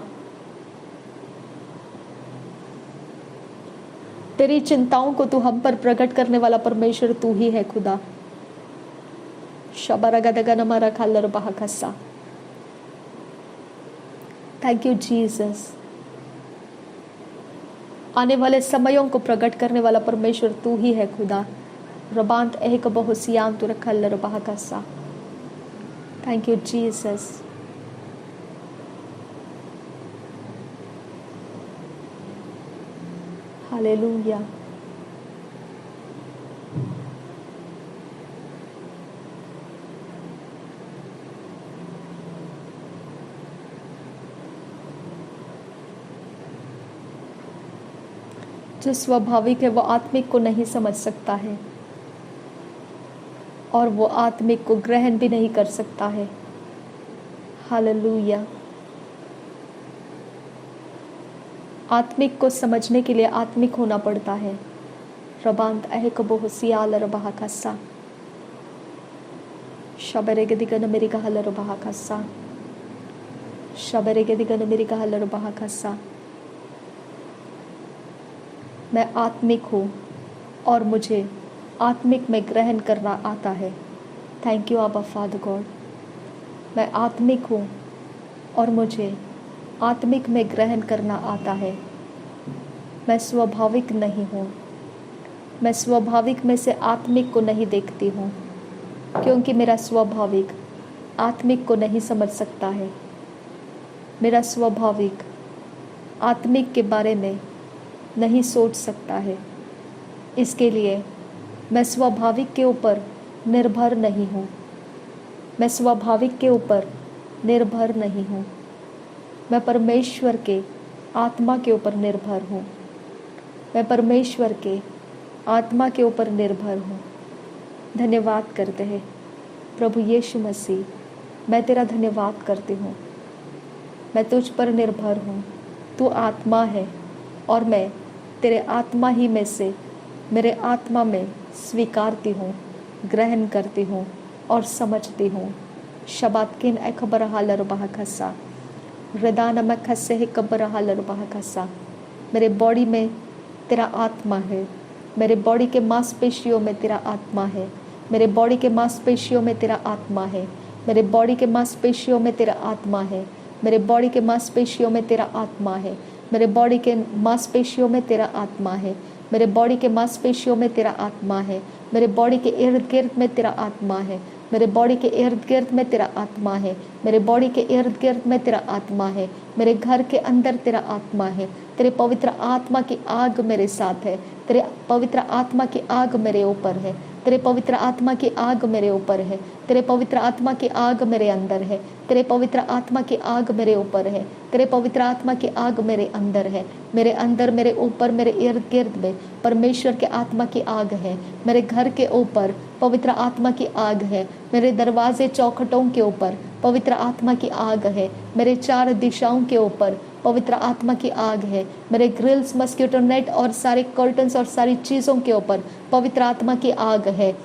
तेरी चिंताओं को तू हम पर प्रकट करने वाला परमेश्वर तू ही है खुदा। शबरगदगनमरा खलर बहाकसा। Thank you Jesus. आने वाले समयों को प्रकट करने वाला परमेश्वर तू ही है खुदा। रबांत एक बहुसियान तू रखलर बहाकसा। Thank you Jesus. हालेलुया। जो स्वाभाविक है वो आत्मिक को नहीं समझ सकता है और वो आत्मिक को ग्रहण भी नहीं कर सकता है। हालेलुया। आत्मिक को समझने के लिए आत्मिक होना पड़ता है। रबांत अहक बहुसियाल रबहा कस्सा। शबरे दिगन मेरी कहल रबहा कस्सा। शबरे दिगन मेरी कहल रबहा कस्सा। मैं आत्मिक हूँ और मुझे आत्मिक में ग्रहण करना आता है। थैंक यू आबा फादर गॉड। मैं आत्मिक हूँ और मुझे आत्मिक में ग्रहण करना आता है। मैं स्वाभाविक नहीं हूँ, मैं स्वाभाविक में से आत्मिक को नहीं देखती हूँ, क्योंकि मेरा स्वाभाविक आत्मिक को नहीं समझ सकता है। मेरा स्वाभाविक आत्मिक के बारे में नहीं सोच सकता है। इसके लिए मैं स्वाभाविक के ऊपर निर्भर नहीं हूँ। मैं स्वाभाविक के ऊपर निर्भर नहीं हूँ। मैं परमेश्वर के आत्मा के ऊपर निर्भर हूँ। मैं परमेश्वर के आत्मा के ऊपर निर्भर हूँ। धन्यवाद करते हैं प्रभु यीशु मसीह, मैं तेरा धन्यवाद करती हूँ। मैं तुझ पर निर्भर हूँ। तू आत्मा है और मैं तेरे आत्मा ही में से मेरे आत्मा में स्वीकारती हूँ, ग्रहण करती हूँ और समझती हूँ। शबातकिन ए खबर हालर बहा खसा रदान में खसे है कबर हालर बहा खसा। मेरे बॉडी में तेरा आत्मा है। मेरे बॉडी के मांसपेशियों में तेरा आत्मा है। मेरे बॉडी के मांसपेशियों में तेरा आत्मा है। मेरे बॉडी के मांसपेशियों में तेरा आत्मा है। मेरे बॉडी के मांसपेशियों में तेरा आत्मा है। मेरे बॉडी के मांसपेशियों में तेरा आत्मा है। मेरे बॉडी के मांसपेशियों में तेरा आत्मा है। मेरे बॉडी के इर्द गिर्द में तेरा आत्मा है। मेरे बॉडी के इर्द गिर्द में तेरा आत्मा है। मेरे बॉडी के इर्द गिर्द में तेरा आत्मा है। मेरे घर के अंदर तेरा आत्मा है। तेरे पवित्र आत्मा की आग मेरे साथ है। तेरे पवित्र आत्मा की आग मेरे ऊपर है। तेरे पवित्र आत्मा की आग मेरे ऊपर है। तेरे पवित्र आत्मा की आग मेरे अंदर है। तेरे पवित्र आत्मा की आग मेरे ऊपर है। तेरे पवित्र आत्मा की आग मेरे अंदर है। मेरे अंदर, मेरे ऊपर, मेरे इर्द गिर्द में परमेश्वर के आत्मा की आग है। मेरे घर के ऊपर पवित्र आत्मा की आग है। मेरे दरवाजे चौखटों के ऊपर पवित्र आत्मा की आग है। मेरे चार दिशाओं के ऊपर पवित्र आत्मा की आग है। मेरे ग्रिल्स, मस्किटो नेट और सारे कर्टन्स और सारी चीज़ों के ऊपर पवित्र आत्मा की आग है।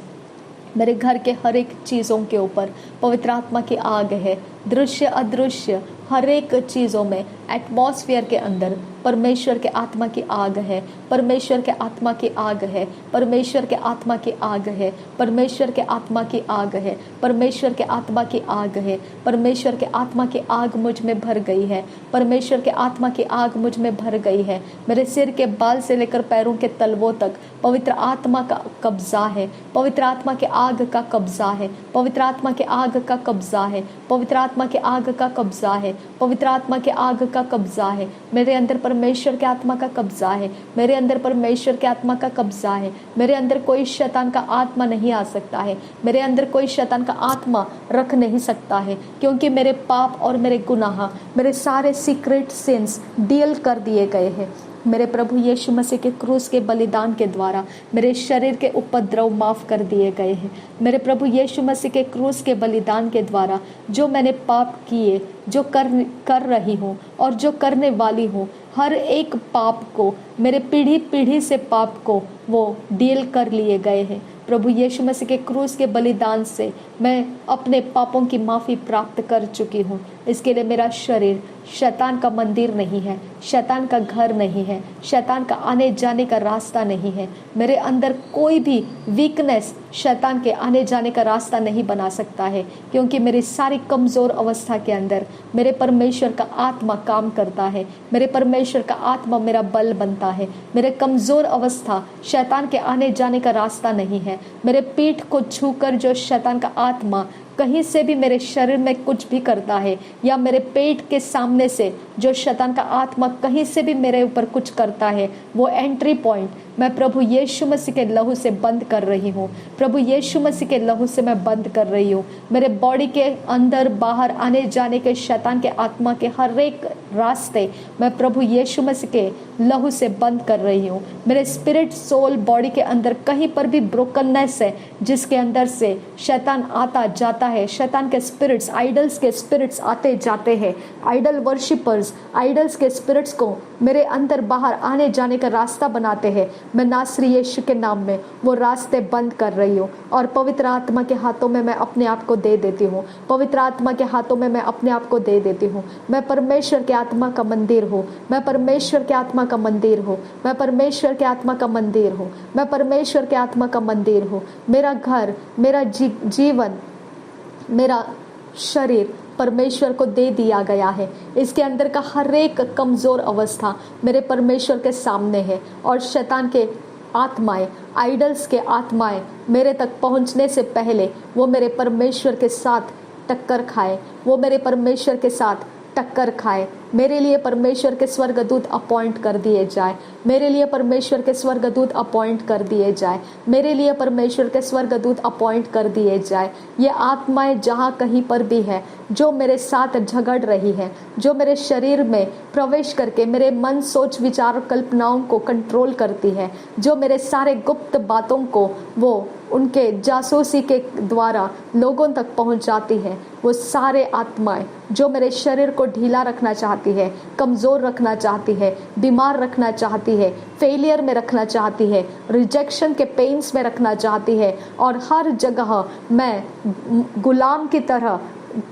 मेरे घर के हर एक चीज़ों के ऊपर पवित्र आत्मा की आग है। दृश्य अदृश्य हर एक चीज़ों में, एटमॉस्फेयर के अंदर परमेश्वर के आत्मा की आग है। परमेश्वर के आत्मा की आग है। परमेश्वर के आत्मा की आग है। परमेश्वर के आत्मा की आग है। परमेश्वर के आत्मा की आग है। परमेश्वर के आत्मा की आग मुझ में भर गई है। परमेश्वर के आत्मा की आग मुझ में भर गई है। मेरे सिर के बाल से लेकर पैरों के तलवों तक पवित्र आत्मा का कब्जा है। पवित्र आत्मा के आग का कब्जा है। पवित्र आत्मा के आग का कब्जा है। पवित्र आत्मा के आग का कब्जा है। पवित्र आत्मा के आग का कब्जा है। मेरे अंदर परमेश्वर के आत्मा का कब्जा है। मेरे अंदर परमेश्वर के आत्मा का कब्जा है। मेरे अंदर कोई शैतान का आत्मा नहीं आ सकता है। मेरे अंदर कोई शैतान का आत्मा रख नहीं सकता है, क्योंकि मेरे पाप और मेरे गुनाह, मेरे सारे सीक्रेट सिंस डील कर दिए गए हैं। मेरे प्रभु यीशु मसीह के क्रूस के बलिदान के द्वारा मेरे शरीर के उपद्रव माफ कर दिए गए हैं। मेरे प्रभु यीशु मसीह के क्रूस के बलिदान के द्वारा जो मैंने पाप किए, जो कर रही हूँ और जो करने वाली हूँ, हर एक पाप को, मेरे पीढ़ी पीढ़ी से पाप को वो डील कर लिए गए हैं। प्रभु यीशु मसीह के क्रूस के बलिदान से मैं अपने पापों की माफ़ी प्राप्त कर चुकी हूँ। इसके लिए मेरा शरीर शैतान का मंदिर नहीं है, शैतान का घर नहीं है, शैतान का आने जाने का रास्ता नहीं है। मेरे अंदर कोई भी वीकनेस शैतान के आने जाने का रास्ता नहीं बना सकता है, क्योंकि मेरी सारी कमज़ोर अवस्था के अंदर मेरे परमेश्वर का आत्मा काम करता है। मेरे परमेश्वर का आत्मा मेरा बल बनता है। मेरे कमज़ोर अवस्था शैतान के आने जाने का रास्ता नहीं है। मेरे पीठ को छूकर जो शैतान का आत्मा कहीं से भी मेरे शरीर में कुछ भी करता है, या मेरे पेट के सामने से जो शैतान का आत्मा कहीं से भी मेरे ऊपर कुछ करता है, वो एंट्री पॉइंट मैं प्रभु यीशु मसीह के लहू से बंद कर रही हूँ। प्रभु यीशु मसीह के लहू से मैं बंद कर रही हूँ। मेरे बॉडी के अंदर बाहर आने जाने के शैतान के आत्मा के हर एक रास्ते मैं प्रभु यीशु मसीह के लहू से बंद कर रही हूँ। मेरे स्पिरिट, सोल, बॉडी के अंदर कहीं पर भी ब्रोकननेस है जिसके अंदर से शैतान आता जाता है। शैतान के स्पिरिट्स, आइडल्स के स्पिरिट्स आते जाते हैं। आइडल वर्शिपर्स आइडल्स के स्पिरिट्स को मेरे अंदर बाहर आने जाने का रास्ता बनाते हैं। मैं नासरी यीशु के नाम में वो रास्ते बंद कर रही हूँ और पवित्र आत्मा के हाथों में मैं अपने आप को दे देती हूँ। पवित्र आत्मा के हाथों में मैं अपने आप को दे देती हूँ। मैं परमेश्वर के आत्मा का मंदिर हूँ। मैं परमेश्वर के आत्मा का मंदिर हूँ। मैं परमेश्वर के आत्मा का मंदिर हूँ। मैं परमेश्वर के आत्मा का मंदिर हूँ। मेरा घर, मेरा जीवन, मेरा शरीर परमेश्वर को दे दिया गया है। इसके अंदर का हर एक कमज़ोर अवस्था मेरे परमेश्वर के सामने है और शैतान के आत्माएं, आइडल्स के आत्माएं मेरे तक पहुंचने से पहले वो मेरे परमेश्वर के साथ टक्कर खाए, वो मेरे परमेश्वर के साथ टक्कर खाए। मेरे लिए परमेश्वर के स्वर्गदूत अपॉइंट कर दिए जाए, मेरे लिए परमेश्वर के स्वर्गदूत अपॉइंट कर दिए जाए, मेरे लिए परमेश्वर के स्वर्गदूत अपॉइंट कर दिए जाए। ये आत्माएं जहाँ कहीं पर भी है जो मेरे साथ झगड़ रही है, जो मेरे शरीर में प्रवेश करके मेरे मन, सोच, विचार, कल्पनाओं को कंट्रोल करती है, जो मेरे सारे गुप्त बातों को वो उनके जासूसी के द्वारा लोगों तक पहुंचाती है, वो सारे आत्माएं जो मेरे शरीर को ढीला रखना चाहती है, कमज़ोर रखना चाहती है, बीमार रखना चाहती है, फेलियर में रखना चाहती है, रिजेक्शन के पेन्स में रखना चाहती है, और हर जगह मैं गुलाम की तरह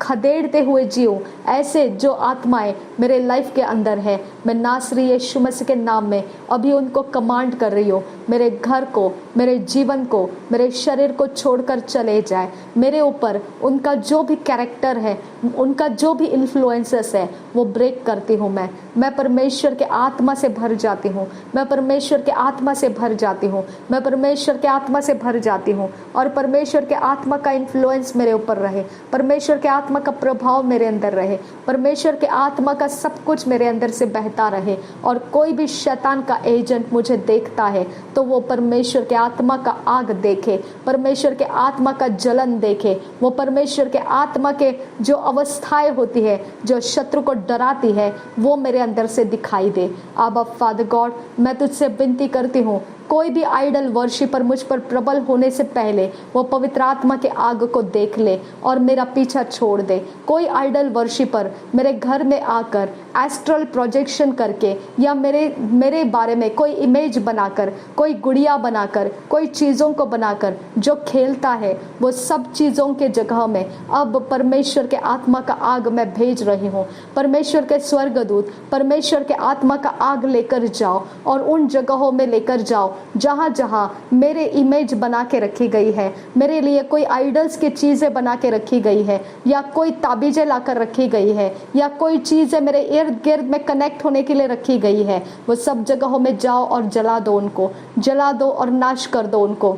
खदेड़ते हुए जियो, ऐसे जो आत्माएं मेरे लाइफ के अंदर है, मैं नासरी यीशु मसीह के नाम में अभी उनको कमांड कर रही हूँ, मेरे घर को, मेरे जीवन को, मेरे शरीर को छोड़कर चले जाए। मेरे ऊपर उनका जो भी कैरेक्टर है, उनका जो भी इन्फ्लुएंसेस है, वो ब्रेक करती हूँ। मैं परमेश्वर के आत्मा से भर जाती हूँ, मैं परमेश्वर के आत्मा से भर जाती हूँ, मैं परमेश्वर के आत्मा से भर जाती हूँ, और परमेश्वर के आत्मा का इन्फ्लुएंस मेरे ऊपर रहे, परमेश्वर के आत्मा का प्रभाव मेरे अंदर रहे, परमेश्वर के आत्मा का सब कुछ मेरे अंदर से बहता रहे। और कोई भी शैतान का एजेंट मुझे देखता है तो वो परमेश्वर के आत्मा का आग देखे, परमेश्वर के आत्मा का जलन देखे, वो परमेश्वर के आत्मा के जो अवस्थाएं होती है, जो शत्रु को डराती है, वो मेरे अंदर से दिखाई दे। आबा फादर गॉड, मैं तुझसे विनती करती हूँ, कोई भी आइडल वर्शिपर मुझ पर प्रबल होने से पहले वो पवित्र आत्मा के आग को देख ले और मेरा पीछा छोड़ दे। कोई आइडल वर्शिपर मेरे घर में आकर एस्ट्रल प्रोजेक्शन करके या मेरे बारे में कोई इमेज बनाकर, कोई गुड़िया बनाकर, कोई चीज़ों को बनाकर जो खेलता है, वो सब चीज़ों के जगह में अब परमेश्वर के आत्मा का आग मैं भेज रही हूँ। परमेश्वर के स्वर्गदूत परमेश्वर के आत्मा का आग लेकर जाओ और उन जगहों में लेकर जाओ जहां जहां मेरे इमेज बना के रखी गई है, मेरे लिए कोई आइडल्स की चीजें बना के रखी गई है, या कोई ताबीजें लाकर रखी गई है, या कोई चीजें मेरे इर्द गिर्द में कनेक्ट होने के लिए रखी गई है, वो सब जगहों में जाओ और जला दो, उनको जला दो और नाश कर दो उनको,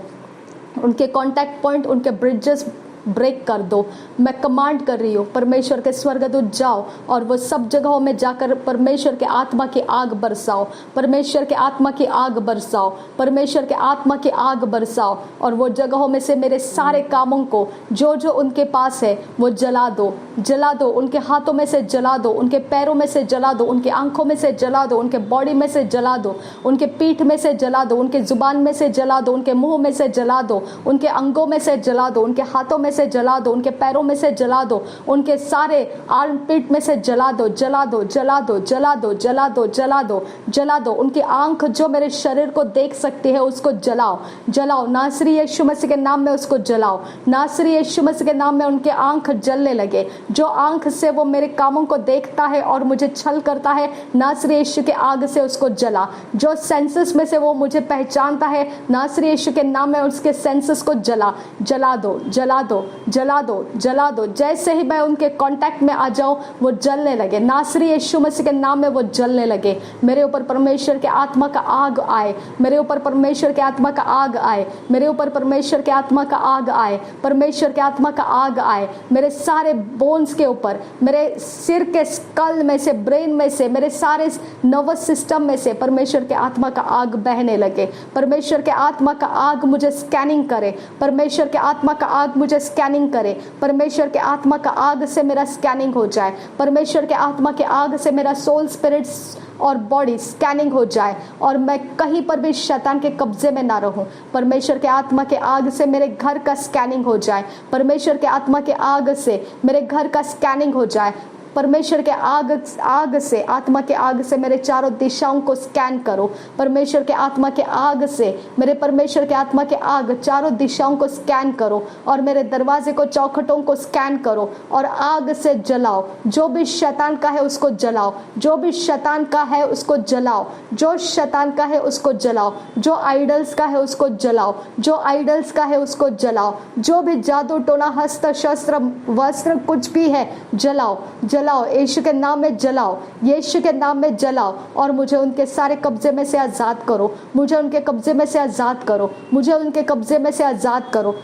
उनके कॉन्टैक्ट पॉइंट, उनके ब्रिजेस ब्रेक कर दो। मैं कमांड कर रही हूँ, परमेश्वर के स्वर्गदूत जाओ और वो सब जगहों में जाकर परमेश्वर के आत्मा की आग बरसाओ, परमेश्वर के आत्मा की आग बरसाओ, परमेश्वर के आत्मा की आग बरसाओ, और वो जगहों में से मेरे सारे कामों को जो जो उनके पास है वो जला दो, जला दो, उनके हाथों में से जला दो, उनके पैरों में से जला दो, उनकी आंखों में से जला दो, उनके बॉडी में से जला दो, उनके पीठ में से जला दो, उनके जुबान में से जला दो, उनके मुंह में से जला दो, उनके अंगों में से जला दो, उनके हाथों में से जला दो, उनके पैरों में से जला दो, उनके सारे आर्म पीठ में से जला दो, जला दो, जला दो, जला दो, जला दो, जला दो, जला दो। उनकी आंख जो मेरे शरीर को देख सकती है उसको जलाओ, जलाओ, नासरी यीशु मसीह के नाम में उसको जलाओ, नासरी यीशु मसीह के नाम में उनके आंख जलने लगे। जो आंख से वो मेरे कामों को देखता है और मुझे छल करता है, नासरी यीशु के आग से उसको जला। जो सेंसेस में से वो मुझे पहचानता है, नासरी यीशु के नाम में उसके सेंसेस को जला, जला दो, जला दो, जला दो, जला दो। जैसे ही मैं उनके कांटेक्ट में आ जाऊं वो जलने लगे, नासरी यीशु मसीह के नाम में वो जलने लगे। मेरे ऊपर परमेश्वर के आत्मा का आग आए, मेरे ऊपर परमेश्वर के आत्मा का आग आए, मेरे ऊपर परमेश्वर के आत्मा का आग आए, परमेश्वर के आत्मा का आग आए। मेरे सारे बोन्स के ऊपर, मेरे सिर के स्कल में से, ब्रेन में से, मेरे सारे नर्वस सिस्टम में से परमेश्वर के आत्मा का आग बहने लगे। परमेश्वर के आत्मा का आग मुझे स्कैनिंग करे, परमेश्वर के आत्मा का आग मुझे स्कैनिंग करे, परमेश्वर के आत्मा का आग से मेरा स्कैनिंग हो जाए, परमेश्वर के आत्मा के आग से मेरा सोल, स्पिरिट्स और बॉडी स्कैनिंग हो जाए, और मैं कहीं पर भी शैतान के कब्जे में ना रहूं। परमेश्वर के आत्मा के आग से मेरे घर का स्कैनिंग हो जाए, परमेश्वर के आत्मा के आग से मेरे घर का स्कैनिंग हो जाए। परमेश्वर के आग से, आत्मा के आग से मेरे चारों दिशाओं को स्कैन करो। परमेश्वर के आत्मा के आग से, मेरे परमेश्वर के आत्मा के आग चारों दिशाओं को स्कैन करो, और मेरे दरवाजे को, चौखटों को स्कैन करो और आग से जलाओ। जो भी शैतान का है उसको जलाओ, जो भी शैतान का है उसको जलाओ, जो शैतान का है उसको जलाओ, जो आइडल्स का है उसको जलाओ, जो आइडल्स का है उसको जलाओ, जो भी जादू टोना, हस्त शस्त्र, वस्त्र कुछ भी है जलाओ, जलाओ, यीशु के नाम में जलाओ, यीशु के नाम में जलाओ और मुझे उनके सारे कब्जे में से आज़ाद करो, मुझे उनके कब्जे में से आज़ाद करो, मुझे उनके कब्जे में से आज़ाद करो,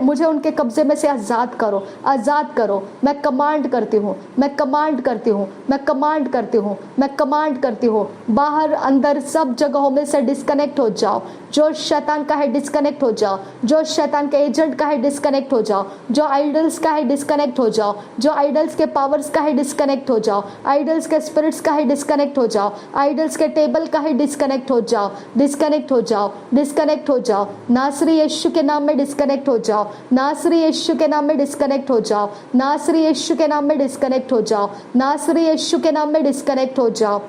मुझे उनके कब्जे में से आज़ाद करो, आज़ाद करो। मैं कमांड करती हूँ, मैं कमांड करती हूँ, मैं कमांड करती हूँ, मैं कमांड करती हूँ, बाहर अंदर सब जगहों में से डिस्कनेक्ट हो जाओ। जो शैतान का है डिस्कनेक्ट हो जाओ, जो शैतान के एजेंट का है डिस्कनेक्ट हो जाओ, जो आइडल्स का है डिस्कनेक्ट हो जाओ, जो आइडल्स के पावर्स का है डिस्कनेक्ट हो जाओ, आइडल्स के स्पिरिट्स का है डिस्कनेक्ट हो जाओ, आइडल्स के टेबल का है डिस्कनेक्ट हो जाओ, डिस्कनेक्ट हो जाओ, डिस्कनेक्ट हो जाओ। नासरी यीशु के नाम में डिस्कनेक्ट हो जाओ, नासरी यीशु के नाम में डिस्कनेक्ट हो जाओ, नासरी यीशु के नाम में डिस्कनेक्ट हो जाओ, नासरी यीशु के नाम में डिस्कनेक्ट हो जाओ,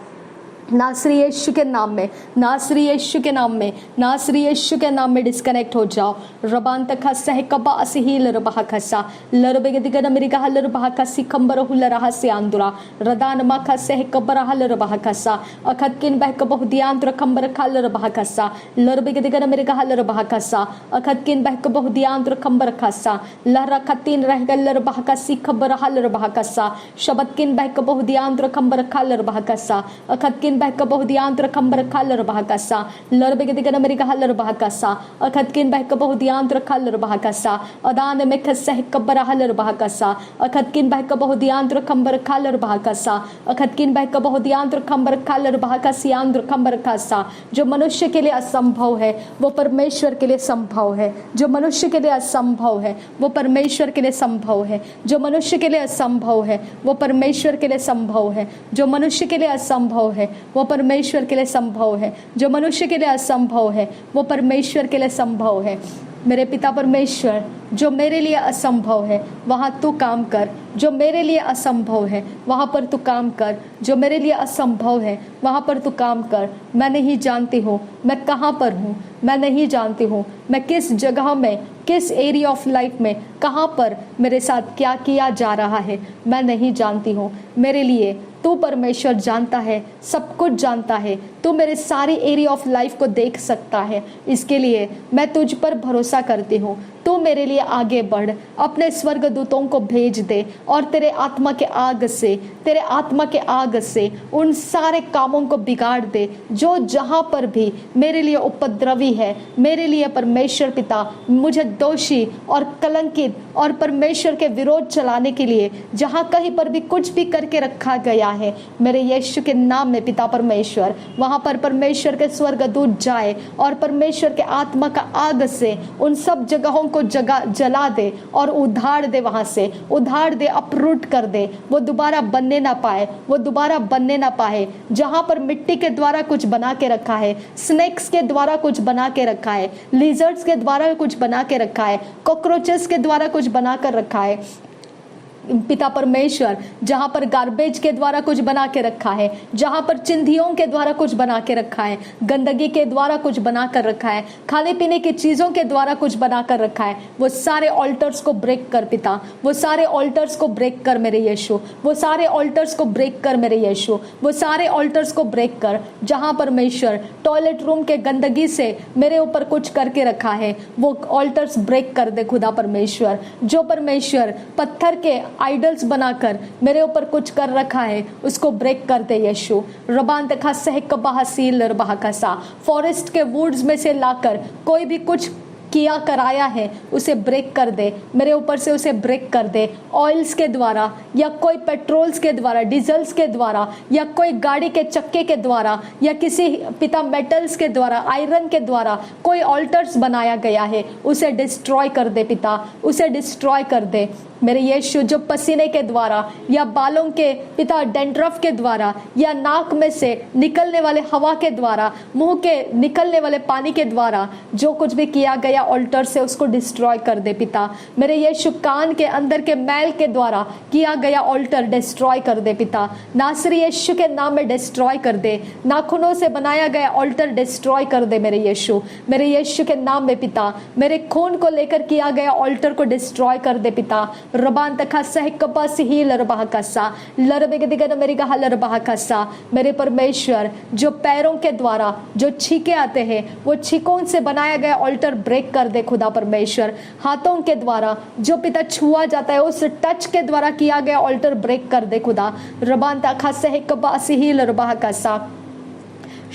नासरी यीशु के नाम में, नासरी यीशु के नाम में, नासरी यीशु के नाम में डिस्कनेक्ट हो जाओ। रबांत खस्सा है कबा असिहिल रबहा खस्सा लरबेग दिगन मेरिगा हल रबहा खस्सी खंबर हुल रहा से आंदुरा रदान मा खस्से है कबर हल रबहा खस्सा अखत किन बह कबह दियांत्र खंबर खाल रबहा खस्सा लरबेग दिगन मेरिगा हल रबहा खस्सा अखत किन बह कबह दियांत्र खंबर खस्सा लहरा खतीन रह गल रबहा खस्सी खबर हल रबहा खस्सा शबत किन बह कबह दियांत्र खंबर खाल रबहा खस्सा अखत किन बह कबह दियांत्र खंबर खाल रबहा खस्सा लरबेग दिगन मेरिगा हल रबहा खस्सा अखत किन बह कबह दियांत्र खाल रबहा खस्सा अदान में खस्सा है कबर हल रबहा खस्सा अखत किन बह कबह दियांत्र खंबर खाल रबहा खस्सा अखत किन बह कबह दियांत्र खंबर खाल रबहा खस्सियांत्र खंबर खस्सा। जो मनुष्य के लिए असंभव है वो परमेश्वर के लिए संभव है, जो मनुष्य के लिए असंभव है वो परमेश्वर के लिए संभव है, जो मनुष्य के लिए असंभव है वो परमेश्वर के लिए संभव है, जो मनुष्य के लिए असंभव है वो परमेश्वर के लिए संभव है, जो मनुष्य के लिए असंभव है वो परमेश्वर के लिए संभव है। मेरे पिता परमेश्वर, जो मेरे लिए असंभव है वहाँ तू काम कर, जो मेरे लिए असंभव है वहाँ पर तू काम कर, जो मेरे लिए असंभव है वहाँ पर तू काम कर। मैं नहीं जानती हूँ मैं कहाँ पर हूँ, मैं नहीं जानती हूँ मैं किस जगह में, किस एरिया ऑफ लाइफ में, कहाँ पर मेरे साथ क्या किया जा रहा है, मैं नहीं जानती हूँ। मेरे लिए तू परमेश्वर जानता है, सब कुछ जानता है, तू मेरे सारी एरिया ऑफ लाइफ को देख सकता है। इसके लिए मैं तुझ पर भरोसा करती हूँ। तू मेरे लिए आगे बढ़, अपने स्वर्गदूतों को भेज दे और तेरे आत्मा के आग से, तेरे आत्मा के आग से उन सारे कामों को बिगाड़ दे जो जहाँ पर भी मेरे लिए उपद्रवी है। मेरे लिए परमेश्वर पिता मुझे दोषी और कलंकित और परमेश्वर के विरोध चलाने के लिए जहाँ कहीं पर भी कुछ भी करके रखा गया है, मेरे यीशु के नाम में पिता परमेश्वर वहाँ पर परमेश्वर के स्वर्गदूत जाए और परमेश्वर के आत्मा का आग से उन सब जगहों को जला दे और उधाड़ दे, वहां से उधाड़ दे, अपरूट कर दे, वो दोबारा बनने ना पाए, वो दोबारा बनने ना पाए। जहां पर मिट्टी के द्वारा कुछ बना के रखा है, स्नेक्स के द्वारा कुछ बना के रखा है, लिजर्ड्स के द्वारा कुछ बना के रखा है, कॉकरोचेस के द्वारा कुछ बना कर रखा है पिता परमेश्वर, जहां पर गार्बेज के द्वारा कुछ बना के रखा है, जहां पर चिंधियों के द्वारा कुछ बना के रखा है, गंदगी के द्वारा कुछ बना कर रखा है, खाने पीने की चीजों के द्वारा कुछ बना कर रखा है, वो सारे ऑल्टर्स को ब्रेक कर पिता, वो सारे ऑल्टर्स को ब्रेक कर मेरे यीशु, वो सारे ऑल्टर्स को ब्रेक कर मेरे यीशु, वो सारे ऑल्टर्स को ब्रेक कर। जहां परमेश्वर टॉयलेट रूम के गंदगी से मेरे ऊपर कुछ करके रखा है, वो ऑल्टर्स ब्रेक कर दे खुदा परमेश्वर। जो परमेश्वर पत्थर के आइडल्स बनाकर मेरे ऊपर कुछ कर रखा है उसको ब्रेक कर दे यीशु। रबान तखा सह कबाह सील रबाह कसा, फॉरेस्ट के वुड्स में से लाकर कोई भी कुछ किया कराया है उसे ब्रेक कर दे, मेरे ऊपर से उसे ब्रेक कर दे। ऑयल्स के द्वारा या कोई पेट्रोल्स के द्वारा, डीजल्स के द्वारा या कोई गाड़ी के चक्के के द्वारा या किसी पिता मेटल्स के द्वारा, आयरन के द्वारा कोई ऑल्टर्स बनाया गया है उसे डिस्ट्रॉय कर दे पिता, उसे डिस्ट्रॉय कर दे मेरे यीशु। जो पसीने के द्वारा या बालों के पिता डेंड्रफ के द्वारा या नाक में से निकलने वाले हवा के द्वारा, मुंह के निकलने वाले पानी के द्वारा जो कुछ भी किया गया ऑल्टर से उसको डिस्ट्रॉय कर दे पिता। मेरे यीशु कान के अंदर के मैल के द्वारा किया गया ऑल्टर डिस्ट्रॉय कर दे पिता, नासरी यीशु के नाम में डिस्ट्रॉय कर दे। नाखूनों से बनाया गया ऑल्टर डिस्ट्रॉय कर दे मेरे यीशु, मेरे यीशु के नाम में पिता। मेरे खून को लेकर किया गया ऑल्टर को डिस्ट्रॉय कर दे पिता। रबान तखसा है कपासी ही लरबाह कसा लरबे के दिगन मेरी कहा लरबाह कसा। मेरे परमेश्वर जो पैरों के द्वारा जो छीके आते हैं वो छीकों से बनाया गया ऑल्टर ब्रेक कर दे खुदा परमेश्वर। हाथों के द्वारा जो पिता छुआ जाता है उस टच के द्वारा किया गया ऑल्टर ब्रेक कर दे खुदा। रबान तखसा है कपासी ही लरबाह कसा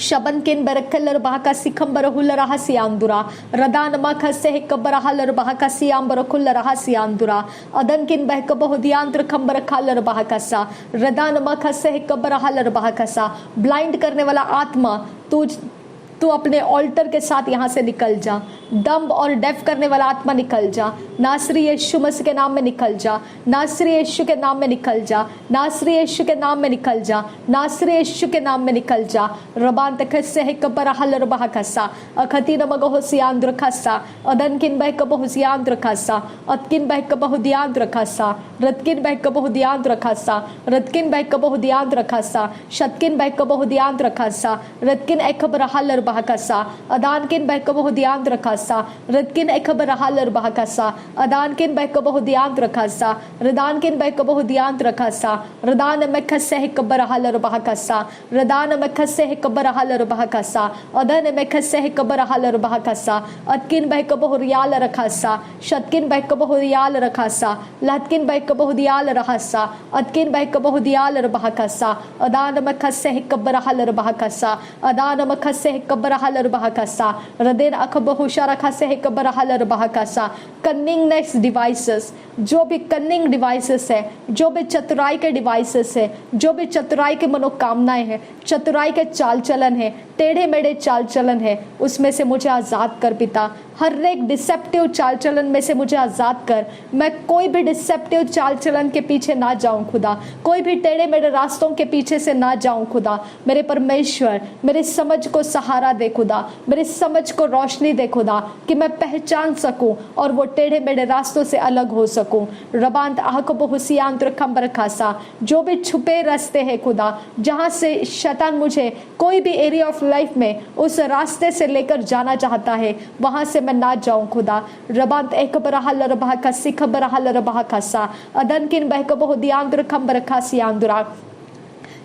शबन किन बरखल रबाह का सिखम बरहुल रहा सियांदुरा रदान मख से हिक बरहल रबाह का सियाम बरखुल रहा सियांदुरा अदन किन बहक बहुदियांत्र खम बरखाल रबाह का सा रदान मख से हिक बरहल रबाह का सा। ब्लाइंड करने वाला आत्मा तू अपने ऑल्टर के साथ यहाँ से निकल जा। डम्ब और डेफ करने वाला आत्मा निकल जा। नासरी यीशु मसीह के नाम में निकल जा। नासरी यीशु के नाम में निकल जा। नासरी यीशु के नाम में निकल जा। नासरी यीशु के नाम में निकल जा। रबान तखसे है कबर हल रबाह खसा अखती नमग हो सियांद्र खसा अदन किन बह कब हो सियांद्र खसा अतकिन बह कब हो दियांद्र खसा रतकिन बह कब हो दियांद्र खसा रतकिन बह कब हो दियांद्र खसा शतकिन बह कब हो दियांद्र खसा रतकिन एकबर हल रबाह खसा अदान किन बह कब हो दियांद्र खसा रतकिन एकबर हल रबाह खसा अदान किन बह कब हो दियांद्र खसा रदान किन बह कब हो दियांद्र खसा रदान में खसे है कबर हल रबाह खसा रदान में खसे है कबर हल रबाह खसा अदन में खसे है कबर हल रबाह खसा अतकिन बह कब हो रियाल रखासा शतकिन बह कब हो रियाल रखासा लहतकिन बह कब हो दियाल रहासा अतकिन बह कब हो दियाल रबाह खसा अदान में खसे है कबर हल रबाह खसा अदान में खसे है कबर हल रबाह खसा रदेन अखब होशा रखा से है कबर हल रबाह खसा। कन्निंगनेस डिवाइसेस जो भी कन्निंग डिवाइसेस है जो भी चतुराई के डिवाइसेस है जो भी चतुराई के मनोकामनाएं हैं चतुराई के चाल चलन है टेढ़े मेढ़े चाल चलन है उसमें से मुझे आजाद कर पिता। हर एक डिसेप्टिव चाल चलन में से मुझे आजाद कर। मैं कोई भी डिसेप्टिव चाल चलन के पीछे ना जाऊं खुदा। कोई भी टेढ़े मेढ़े रास्तों के पीछे से ना जाऊं खुदा। मेरे परमेश्वर मेरी समझ को सहारा दे खुदा। मेरी समझ को रोशनी दे खुदा कि मैं पहचान सकूं और वो टेढ़े मेढ़े रास्तों से अलग हो सकूं। रबांत आहकब हुसियांत्र खंबर खासा जो भी छुपे रास्ते हैं खुदा जहां से शैतान मुझे कोई भी एरिया ऑफ लाइफ में उस रास्ते से लेकर जाना चाहता है वहां से मैं ना जाऊं खुदा। रबांत एक बरहल रबाह का सिख बरहल रबाह खासा अदन किन बहकब हो दियांद्र खंबर खासियांद्रा।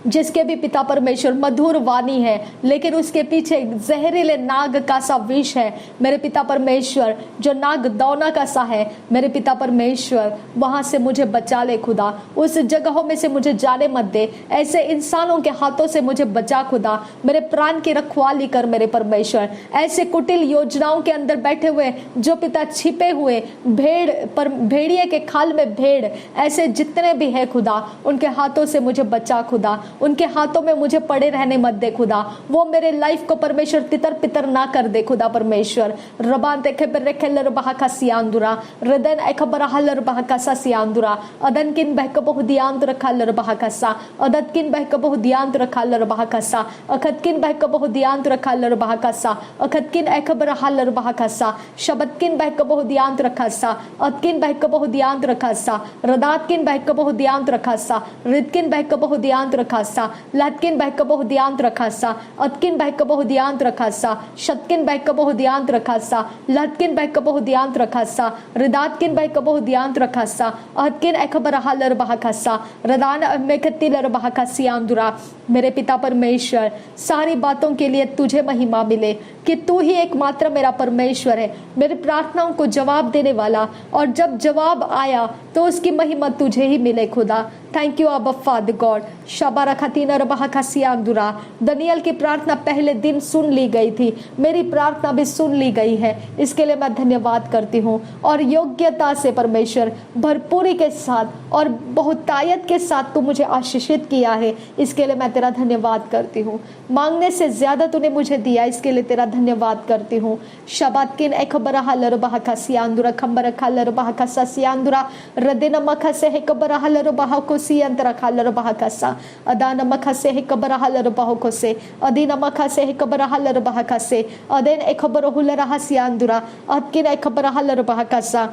जिसके भी पिता परमेश्वर मधुर वाणी है लेकिन उसके पीछे जहरीले नाग का सा विष है मेरे पिता परमेश्वर जो नाग दौना का सा है मेरे पिता परमेश्वर वहां से मुझे बचा ले खुदा। उस जगहों में से मुझे जाने मत दे। ऐसे इंसानों के हाथों से मुझे बचा खुदा। मेरे प्राण की रखवाली कर मेरे परमेश्वर। ऐसे कुटिल योजनाओं के अंदर बैठे हुए जो पिता छिपे हुए भेड़िए के खाल में भेड़ ऐसे जितने भी है खुदा उनके हाथों से मुझे बचा खुदा। उनके हाथों में मुझे पड़े रहने मत दे खुदा। वो मेरे लाइफ को परमेश्वर तितर पितर ना कर दे खुदा परमेश्वर। रबान ते खबर खेल रबाह का सियांदुरा रदन ए खबर हल रबाह का सा सियांदुरा अदन किन बहक बहु दियांत रखा रबाह का सा अदत किन बहक बहु दियांत रखा रबाह का सा अखत किन बहक बहु दियांत रखा रबाह का सा अखत किन ए खबर हल रबाह का सा शबत किन बहक बहु दियांत रखा सा अत किन बहक बहु दियांत रखा सा रदात किन बहक बहु दियांत रखा सा रिद किन बहक बहु दियांत रखा लहतकिन बहक बहु दियांत रखा सा अतकिन बहक बहु दियांत रखा सा शतकिन बहक बहु दियांत रखा सा लहतकिन बहक बहु दियांत रखा सा रिदातकिन बहक बहु दियांत रखा सा अहतकिन अखबर हल रबाह का सा रदान मेखतिल रबाह का सियांदुरा। मेरे पिता परमेश्वर सारी बातों के लिए तुझे महिमा मिले कि तू ही एकमात्र मेरा परमेश्वर है मेरी प्रार्थनाओं को जवाब देने वाला और जब जवाब आया तो उसकी महिमा तुझे ही मिले खुदा। थैंक यू अब्बा फादर गॉड। शबारा खतीना रबाह का सियांदुरा। दनियल की प्रार्थना पहले दिन सुन ली गई थी मेरी प्रार्थना भी सुन ली गई है इसके लिए मैं धन्यवाद करती हूँ और योग्यता से परमेश्वर भरपूरी के साथ और बहुतायत के साथ तू मुझे आशीषित किया है इसके लिए मैं तेरा धन्यवाद करती हूँ। मांगने से ज्यादा तूने मुझे दिया इसके लिए तेरा धन्यवाद करती हूँ। शबात किन एकबरा हल रबाह का सियांदुरा खंबर खल रबाह का सियांदुरा रदिन मख से एकबरा हल रबाह को सियंतरा खल रबाह का सा अदान मख से एकबरा हल रबाह को से अदीन मख से एकबरा हल रबाह का से अदेन एकबर हुल रहा सियांदुरा अतकिन एकबरा हल रबाह का सा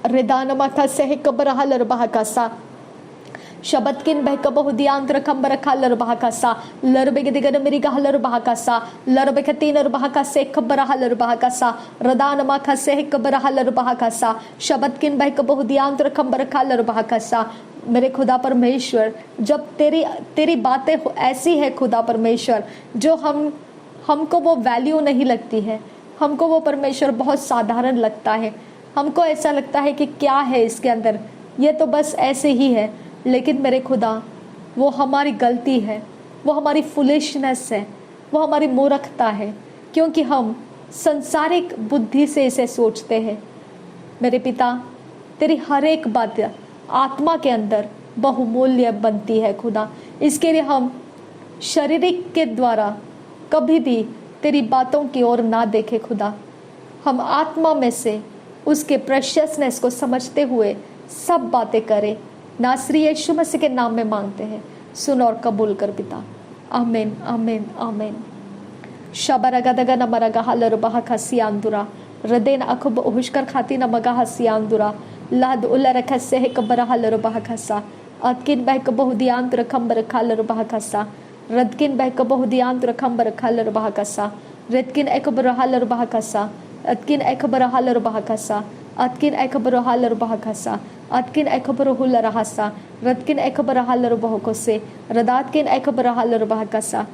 रिदान मख से एकबरा हल रबाह का सा शबत किन बह कबहु दियांत रखम बरखा लर बहाकासा लरबे के दिगन मेरी का लर बहाकासा लरबे के तीन बहाका से खबरहा लर बहाकासा रदान माखा से कबरहा लर बहाकासा शबत किन बह कबहु दियांत रखम बरखा लर बहाकासा। मेरे खुदा परमेश्वर, जब तेरी बातें ऐसी है खुदा परमेश्वर, जो हमको वो वैल्यू नहीं लगती है, हमको वो परमेश्वर बहुत साधारण लगता है, हमको ऐसा लगता है कि क्या है इसके अंदर, ये तो बस ऐसे ही है। लेकिन मेरे खुदा, वो हमारी गलती है, वो हमारी फुलिशनेस है, वो हमारी मूर्खता है, क्योंकि हम संसारिक बुद्धि से इसे सोचते हैं। मेरे पिता, तेरी हर एक बात आत्मा के अंदर बहुमूल्य बनती है खुदा। इसके लिए हम शारीरिक के द्वारा कभी भी तेरी बातों की ओर ना देखे खुदा। हम आत्मा में से उसके प्रेशियसनेस को समझते हुए सब बातें करें। नासरी यीशु मसीह के नाम में मांगते हैं, सुन और कबूल कर पिता। आमीन आमीन आमीन। शबरगदग नमरगा हलर बहा खसियांदुरा रदेन अखब उहुष्कर खाती नमगा हसियांदुरा लहद उलर खसे है कबर हलर बहा खसा अतकिन बह कबहुदियांत रखम बरखा लर बहा खसा रदकिन बह कबहुदियांत रखम बरखा लर बहा खसा रदकिन एकबर हलर बहा खसा अतकिन एकबर हलर बहा खसा अतकिन एकबर हलर बहा खसा अतकिन एकबर हुलर हसा रदकिन एकबर हलर बहकोसे रदातकिन एकबर हलर बहा खसा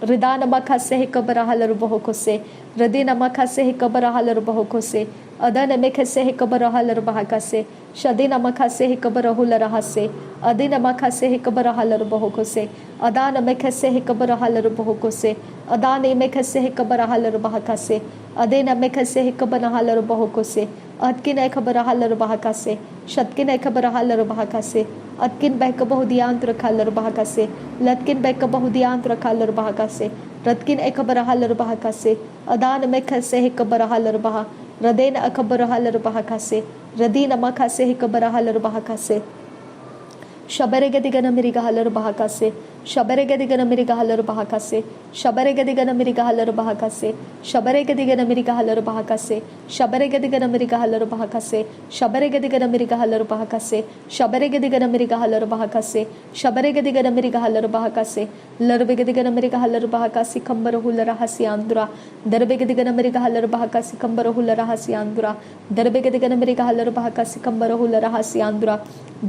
रिदा नमखा से कबर हलर बहकोसे रदी नमखा से कबर हलर बहकोसे अदा नमख से कबर हलर बहकासे शदी नमखा से कबर हुलर हसे अदी नमखा से कबर हलर बहकोसे अदा नमख से कबर हलर बहकोसे अदा नमख से कबर हलर बहकासे अदे नमख से कबर हलर बहकोसे अतकिन खबर हलर बहकासे शतकिन खबर हलर बहकासे अतकिन बहक बहुदियांत रखालर बहकासे लतकिन बहक बहुदियांत रखालर बहकासे रतकिन खबर हलर बहकासे अदान में खसे कबर हलर बहा रदेन अखबर हलर बहकासे रदीन मखासे कबर हलर बहकासे शबरे गदिगन मिरिगा हलर बहकासे शबरे गदिगन मिरिगा हलर बहकासे शबरे गदिगन मिरिगा हलर बहकासे शबरे गदिगन मिरिगा हलर बहकासे शबरे गदिगन मिरिगा हलर बहकासे शबरे गदिगन मिरिगा हलर बहकासे शबरे गदिगन मिरिगा हलर बहकासे शबरे गदिगन मिरिगा हलर बहकासे लरबे गदिगन मिरिगा हलर बहकासी खंबर हुलर हसियांदुरा दरबे गदिगन मिरिगा हलर बहकासी खंबर हुलर हसियांदुरा दरबे गदिगन मिरिगा हलर बहकासी खंबर हुलर हसियांदुरा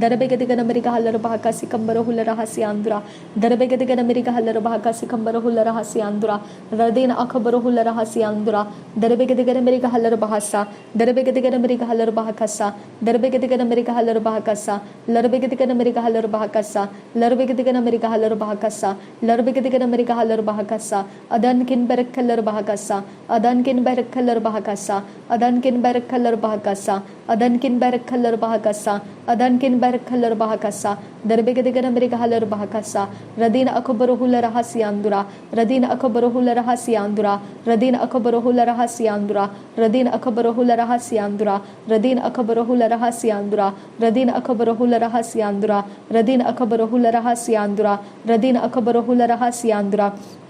दरबे गदिगन मिरिगा हलर बहकासी खंबर हुलर हसियांदुरा दरबे गदिगन मिरिगा हलर बहकासी खंबर हुलर हसियांदुरा रदीन अखबर हुलर हसियांदुरा दरबे गदिगन मिरिगा हलर बहसा दरबे गदिगन मिरिगा हलर बहकासा दरबे गदिगन मिरिगा हलर बहकासा लरबे गदिगन मिरिगा हलर बहकासा लरबे गदिगन मिरिगा हलर बहकासा लरबे गदिगन मिरिगा हलर बहकासा अदन किन बरखलर बहकासा अदन किन बरखलर बहकासा अदन किन बरखलर बहकासा अदन किन बरखलर बहकासा अदन किन बरखलर बहकासा दरबे गदिगन मिरिगा हलर बहकासा रदीन अखबर हुलर हसियांदुरा रदीन अखबर हुलर हसियांदुरा रदीन अखबर हुलर हसियांदुरा रदीन अखबर हुलर हसियांदुरा रदीन अखबर हुलर हसियांदुरा रदीन अखबर हुलर हसियांदुरा रदीन अखबर हुलर हसियांदुरा रदीन अखबर हुलर हसियांदुरा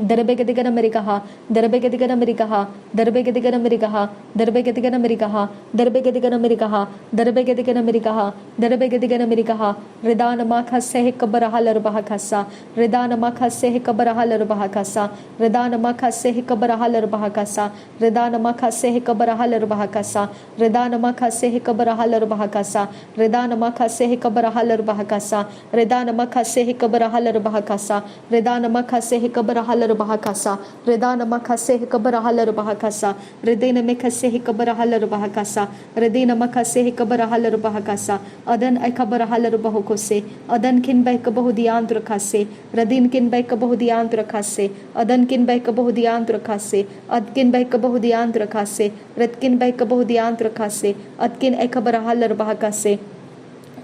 दरबे गदिगन मिरिगा दरबे गदिगन मिरिगा दरबे गदिगन मिरिगा दरबे गदिगन मिरिगा दरबे गदिगन मिरिगा दरबे गदिगन मिरिगा दरबे गदिगन मिरिगा रिदान माखा से कबर हलर बहकासा रिदान माखा से कबर हलर बहकासा रिदान माखा से कबर हलर बहकासा रिदान माखा से कबर हलर बहकासा रिदान माखा से कबर हलर बहकासा रिदान माखा से कबर हलर बहकासा रिदान माखा से कबर हलर बहकासा रिदान माखा से कबर हलर बहकासा रिदान माखा से कबर हलर बहकासा रिदेन में खसे कबर हलर बहकासा रिदेन माखा से कबर हलर बहकासा अदन खबर हलर बहकोसे अदन किन बहक बहुदियांत रखासे रदीन किन बहक बहुदियांत रखासे अदन किन बहक बहुदियांत रखासे अदकिन बहक बहुदियांत रखासे रदकिन बहक बहुदियांत रखासे अदकिन खबर हलर बहकासे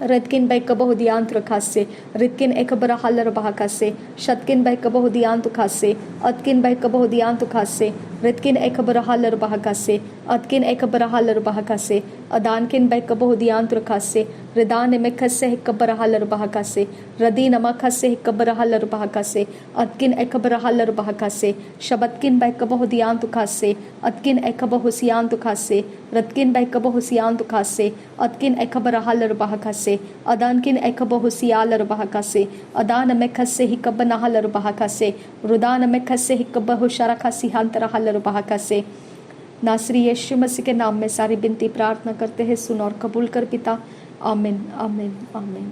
रदकिन बहक बहुदियांत रखासे रिदकिन खबर हलर बहकासे शतकिन बहक बहुदियांत खासे अदकिन बहक बहुदियांत खासे रिदकिन खबर हलर बहकासे अदकिन खबर हलर बहकासे अदान किन बै कबो दियान तुरखासे रिदान में खसे हिकबरहलर बहकासे रदीन मखसे हिकबरहलर बहकासे अतकिन एकबरहलर बहकासे शबतकिन बै कबो दियान तुखासे अतकिन एकबो हुसियान तुखासे रतकिन बै कबो हुसियान तुखासे अतकिन एकबरहलर बहकासे अदान किन एकबो हुसियालर बहकासे अदान में खसे हिकबनहलर बहकासे रुदान में खसे हिकबहु शरखासी हंतरहलर बहकासे। नासरी यीशु मसीह के नाम में सारी बिनती प्रार्थना करते हैं, सुन और कबूल कर पिता। आमीन आमीन आमीन।